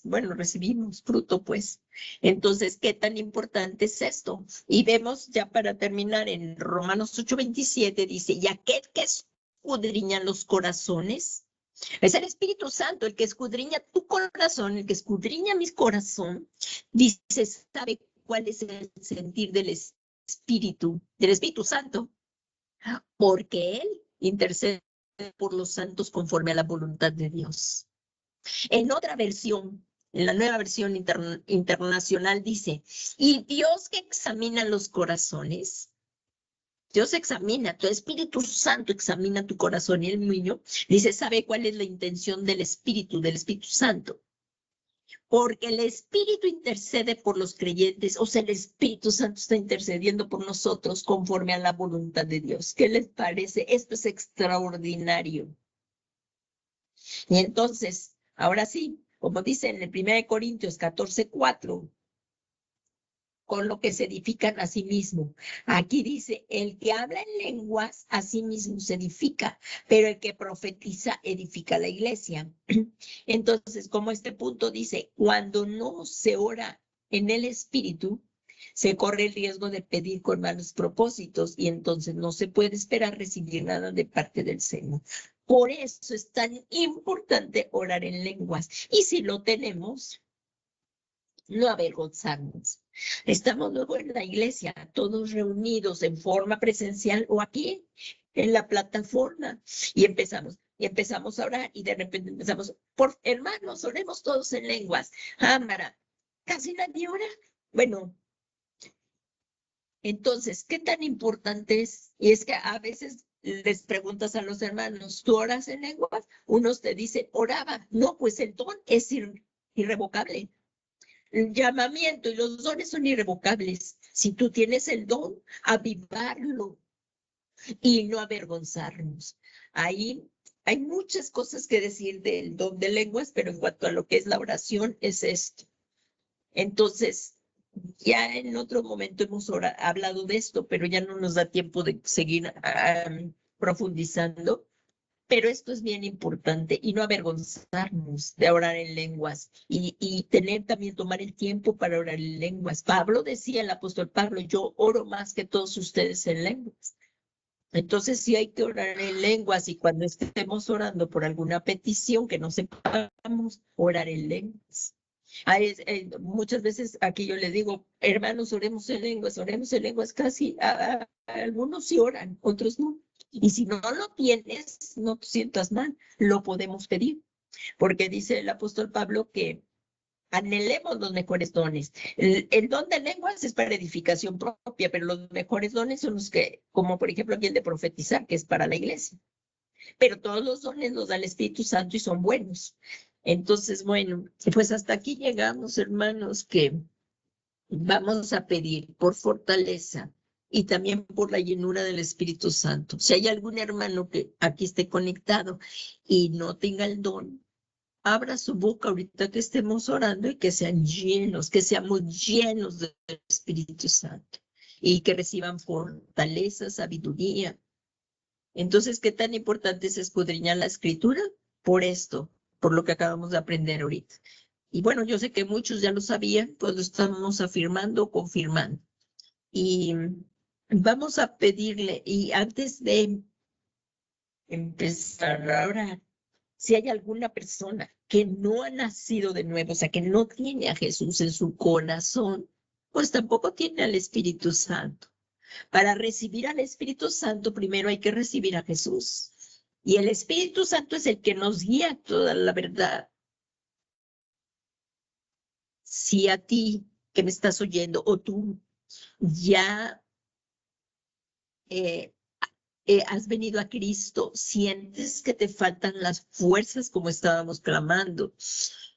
Bueno, recibimos fruto, pues. Entonces, ¿qué tan importante es esto? Y vemos ya para terminar en Romanos 8:27, dice, y aquel que escudriña los corazones, es el Espíritu Santo el que escudriña tu corazón, el que escudriña mi corazón, dice, sabe cuál es el sentir del Espíritu Santo, porque Él intercede por los santos conforme a la voluntad de Dios. En otra versión, en la nueva versión internacional dice, y Dios que examina los corazones, Dios examina, tu Espíritu Santo examina tu corazón, y el mío dice, sabe cuál es la intención del Espíritu Santo. Porque el Espíritu intercede por los creyentes, o sea, el Espíritu Santo está intercediendo por nosotros conforme a la voluntad de Dios. ¿Qué les parece? Esto es extraordinario. Y entonces, ahora sí, como dice en el 1 Corintios 14:4, con lo que se edifican a sí mismo. Aquí dice, el que habla en lenguas a sí mismo se edifica, pero el que profetiza edifica la iglesia. Entonces, como este punto dice, cuando no se ora en el Espíritu, se corre el riesgo de pedir con malos propósitos, y entonces no se puede esperar recibir nada de parte del Señor. Por eso es tan importante orar en lenguas. Y si lo tenemos, no avergonzarnos. Estamos luego en la iglesia, todos reunidos en forma presencial o aquí en la plataforma, y empezamos. Y empezamos a orar y de repente empezamos, hermanos, oremos todos en lenguas. Mara, casi nadie ora. Bueno, entonces, ¿qué tan importante es? Y es que a veces les preguntas a los hermanos, ¿tú oras en lenguas? Unos te dicen, oraba. No, pues el don es irrevocable. El llamamiento y los dones son irrevocables. Si tú tienes el don, avivarlo y no avergonzarnos. Ahí hay muchas cosas que decir del don de lenguas, pero en cuanto a lo que es la oración, es esto. Entonces, ya en otro momento hemos hablado de esto, pero ya no nos da tiempo de seguir profundizando. Pero esto es bien importante y no avergonzarnos de orar en lenguas y tener también, tomar el tiempo para orar en lenguas. Pablo decía, el apóstol Pablo, yo oro más que todos ustedes en lenguas. Entonces sí hay que orar en lenguas y cuando estemos orando por alguna petición que no sepamos, orar en lenguas. Muchas veces aquí yo le digo, hermanos, oremos en lenguas, casi algunos sí oran, otros no. Y si no lo tienes, no te sientas mal, lo podemos pedir, porque dice el apóstol Pablo que anhelemos los mejores dones. El don de lenguas es para edificación propia, pero los mejores dones son los que, como por ejemplo aquí el de profetizar, que es para la iglesia. Pero todos los dones los da el Espíritu Santo y son buenos. Entonces, bueno, pues hasta aquí llegamos, hermanos, que vamos a pedir por fortaleza y también por la llenura del Espíritu Santo. Si hay algún hermano que aquí esté conectado y no tenga el don, abra su boca ahorita que estemos orando y que sean llenos, que seamos llenos del Espíritu Santo y que reciban fortaleza, sabiduría. Entonces, ¿qué tan importante es escudriñar la Escritura? Por esto, por lo que acabamos de aprender ahorita. Y bueno, yo sé que muchos ya lo sabían, pues lo estamos afirmando, confirmando. Y vamos a pedirle, y antes de empezar a orar, si hay alguna persona que no ha nacido de nuevo, o sea, que no tiene a Jesús en su corazón, pues tampoco tiene al Espíritu Santo. Para recibir al Espíritu Santo, primero hay que recibir a Jesús. Y el Espíritu Santo es el que nos guía a toda la verdad. Si a ti que me estás oyendo o tú ya has venido a Cristo, sientes que te faltan las fuerzas como estábamos clamando,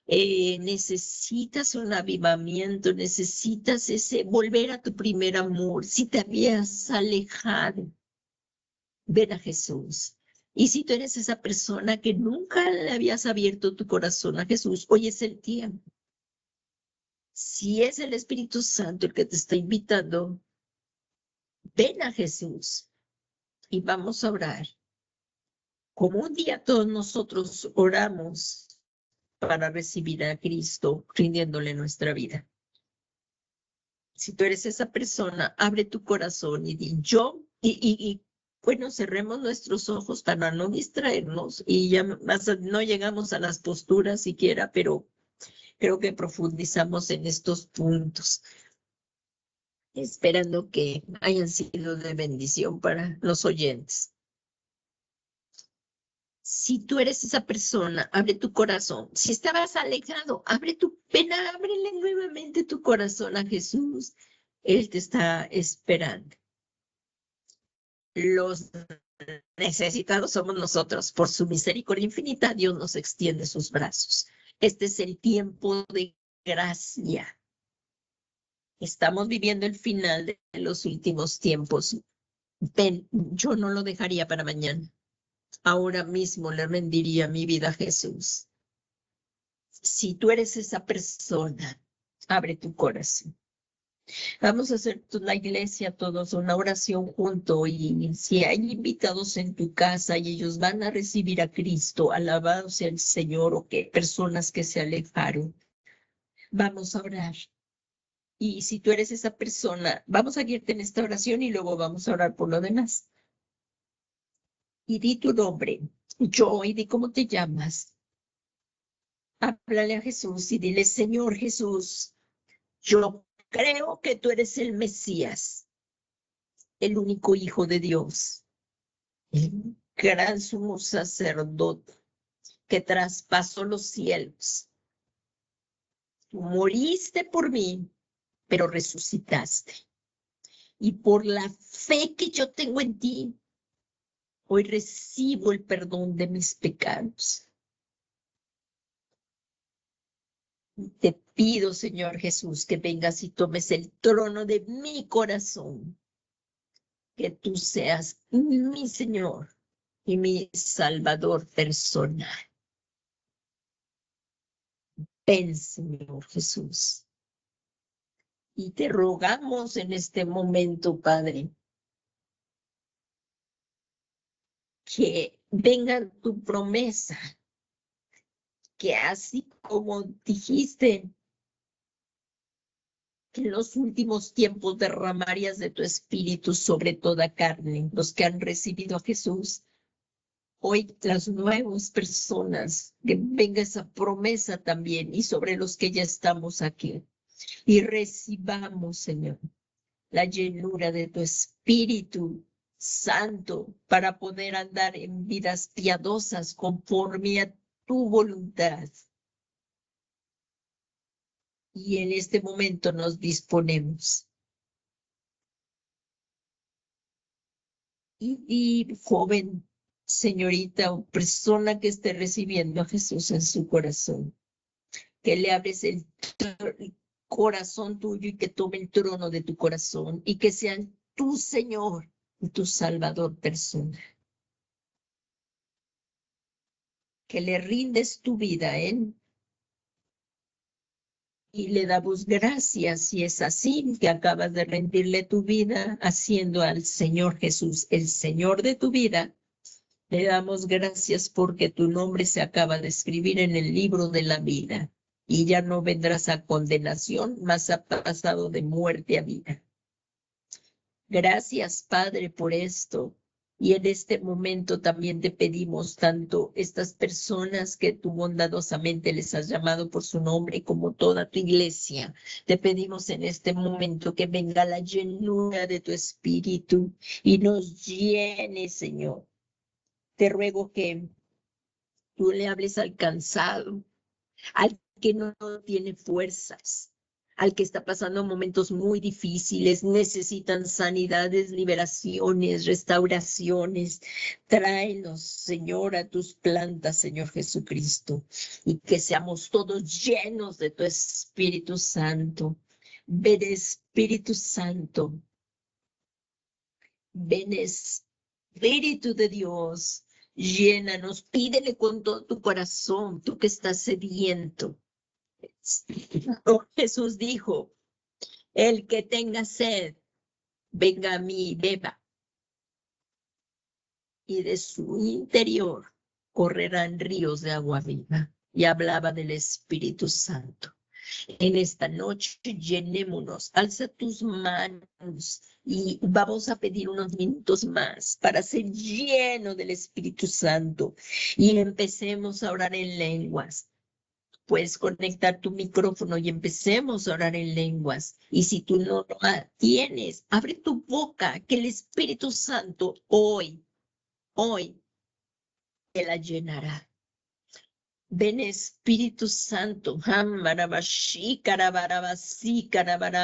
necesitas un avivamiento, necesitas volver a tu primer amor. Si te habías alejado, ven a Jesús. Y si tú eres esa persona que nunca le habías abierto tu corazón a Jesús, hoy es el tiempo. Si es el Espíritu Santo el que te está invitando, ven a Jesús y vamos a orar. Como un día todos nosotros oramos para recibir a Cristo, rindiéndole nuestra vida. Si tú eres esa persona, abre tu corazón y di yo, bueno, cerremos nuestros ojos para no distraernos y ya no llegamos a las posturas siquiera, pero creo que profundizamos en estos puntos, esperando que hayan sido de bendición para los oyentes. Si tú eres esa persona, abre tu corazón. Si estabas alejado, abre tu pena, ábrele nuevamente tu corazón a Jesús. Él te está esperando. Los necesitados somos nosotros. Por su misericordia infinita, Dios nos extiende sus brazos. Este es el tiempo de gracia. Estamos viviendo el final de los últimos tiempos. Ven, yo no lo dejaría para mañana. Ahora mismo le rendiría mi vida a Jesús. Si tú eres esa persona, abre tu corazón. Vamos a hacer la iglesia todos una oración junto y si hay invitados en tu casa y ellos van a recibir a Cristo, alabado sea el Señor, o que personas que se alejaron, vamos a orar. Y si tú eres esa persona, vamos a guiarte en esta oración y luego vamos a orar por lo demás. Y di tu nombre, yo, y di cómo te llamas. Háblale a Jesús y dile, Señor Jesús, yo creo que tú eres el Mesías, el único Hijo de Dios. gran sumo sacerdote que traspasó los cielos. Tú moriste por mí, pero resucitaste. Y por la fe que yo tengo en ti, hoy recibo el perdón de mis pecados. Te pido, Señor Jesús, que vengas y tomes el trono de mi corazón. Que tú seas mi Señor y mi Salvador personal. Ven, Señor Jesús. Y te rogamos en este momento, Padre, que venga tu promesa, que así como dijiste, que en los últimos tiempos derramarías de tu espíritu sobre toda carne, los que han recibido a Jesús. Hoy las nuevas personas, que venga esa promesa también y sobre los que ya estamos aquí. Y recibamos, Señor, la llenura de tu Espíritu Santo para poder andar en vidas piadosas conforme a tu voluntad. Y en este momento nos disponemos. Y joven, señorita o persona que esté recibiendo a Jesús en su corazón, que le abres el corazón tuyo y que tome el trono de tu corazón y que sea tu Señor y tu Salvador personal. Que le rindes tu vida a Él y le damos gracias si es así, que acabas de rendirle tu vida haciendo al Señor Jesús el Señor de tu vida. Le damos gracias porque tu nombre se acaba de escribir en el libro de la vida y ya no vendrás a condenación, mas ha pasado de muerte a vida. Gracias, Padre, por esto. Y en este momento también te pedimos tanto estas personas que tú bondadosamente les has llamado por su nombre como toda tu iglesia. Te pedimos en este momento que venga la llenura de tu espíritu y nos llene, Señor. Te ruego que tú le hables al cansado, al que no tiene fuerzas, al que está pasando momentos muy difíciles, necesitan sanidades, liberaciones, restauraciones. Tráenos, Señor, a tus plantas, Señor Jesucristo, y que seamos todos llenos de tu Espíritu Santo. Ven, Espíritu Santo. Ven, Espíritu de Dios. Llénanos, pídele con todo tu corazón, tú que estás sediento. Oh, Jesús dijo, el que tenga sed, venga a mí y beba. Y de su interior correrán ríos de agua viva. Y hablaba del Espíritu Santo. En esta noche llenémonos, alza tus manos y vamos a pedir unos minutos más para ser lleno del Espíritu Santo y empecemos a orar en lenguas. Puedes conectar tu micrófono y empecemos a orar en lenguas. Y si tú no lo tienes, abre tu boca, que el Espíritu Santo hoy te la llenará. Ven, Espíritu Santo,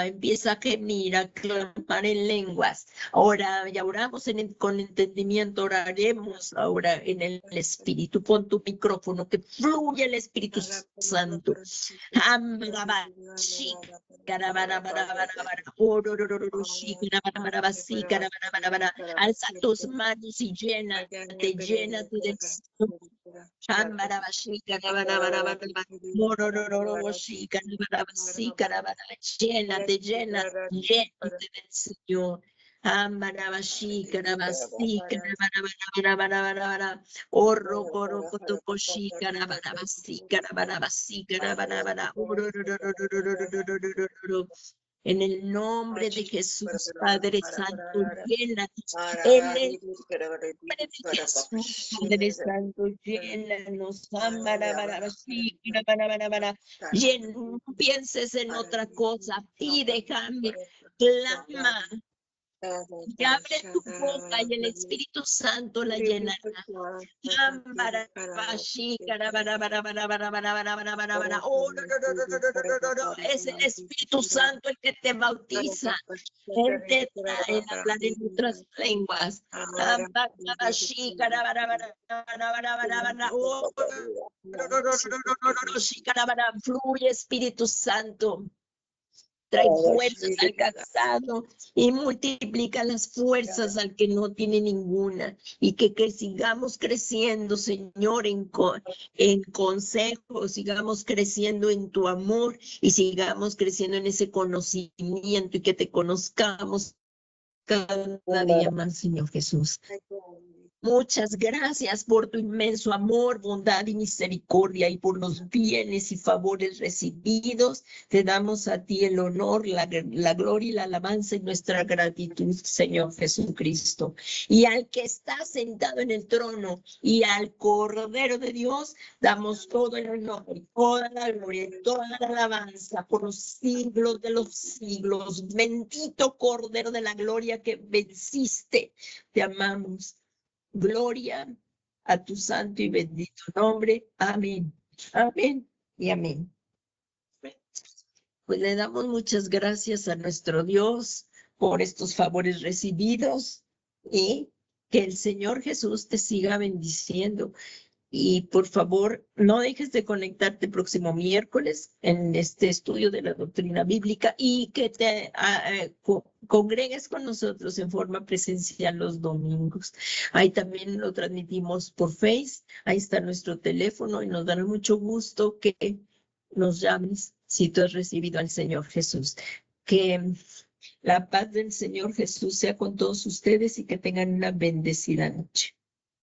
empieza a gemir, a clamar en lenguas. Ahora ya oramos con entendimiento, oraremos ahora en el Espíritu. Pon tu micrófono, que fluya el Espíritu Santo. Alza tus manos y llénate tú del Espíritu. Llénate del Señor. En el nombre de Jesús, Padre Santo, llénanos. En el nombre de Jesús, Padre Santo, llénanos. No pienses en otra cosa, pide, clama. Y abre tu boca y el Espíritu Santo la llenará. Oh, no. Es el Espíritu Santo el que te bautiza. Él te trae a hablar en otras lenguas. Fluye, Espíritu Santo. Trae fuerzas al cansado y multiplica las fuerzas al que no tiene ninguna. Y que sigamos creciendo, Señor, en consejo, sigamos creciendo en tu amor y sigamos creciendo en ese conocimiento y que te conozcamos cada día más, Señor Jesús. Muchas gracias por tu inmenso amor, bondad y misericordia y por los bienes y favores recibidos. Te damos a ti el honor, la gloria y la alabanza y nuestra gratitud, Señor Jesucristo. Y al que está sentado en el trono y al Cordero de Dios, damos todo el honor, toda la gloria y toda la alabanza por los siglos de los siglos. Bendito Cordero de la gloria que venciste. Te amamos. Gloria a tu santo y bendito nombre. Amén. Amén y amén. Pues le damos muchas gracias a nuestro Dios por estos favores recibidos y que el Señor Jesús te siga bendiciendo. Y por favor, no dejes de conectarte el próximo miércoles en este estudio de la doctrina bíblica y que te congregues con nosotros en forma presencial los domingos. Ahí también lo transmitimos por Face. Ahí está nuestro teléfono y nos dará mucho gusto que nos llames si tú has recibido al Señor Jesús. Que la paz del Señor Jesús sea con todos ustedes y que tengan una bendecida noche.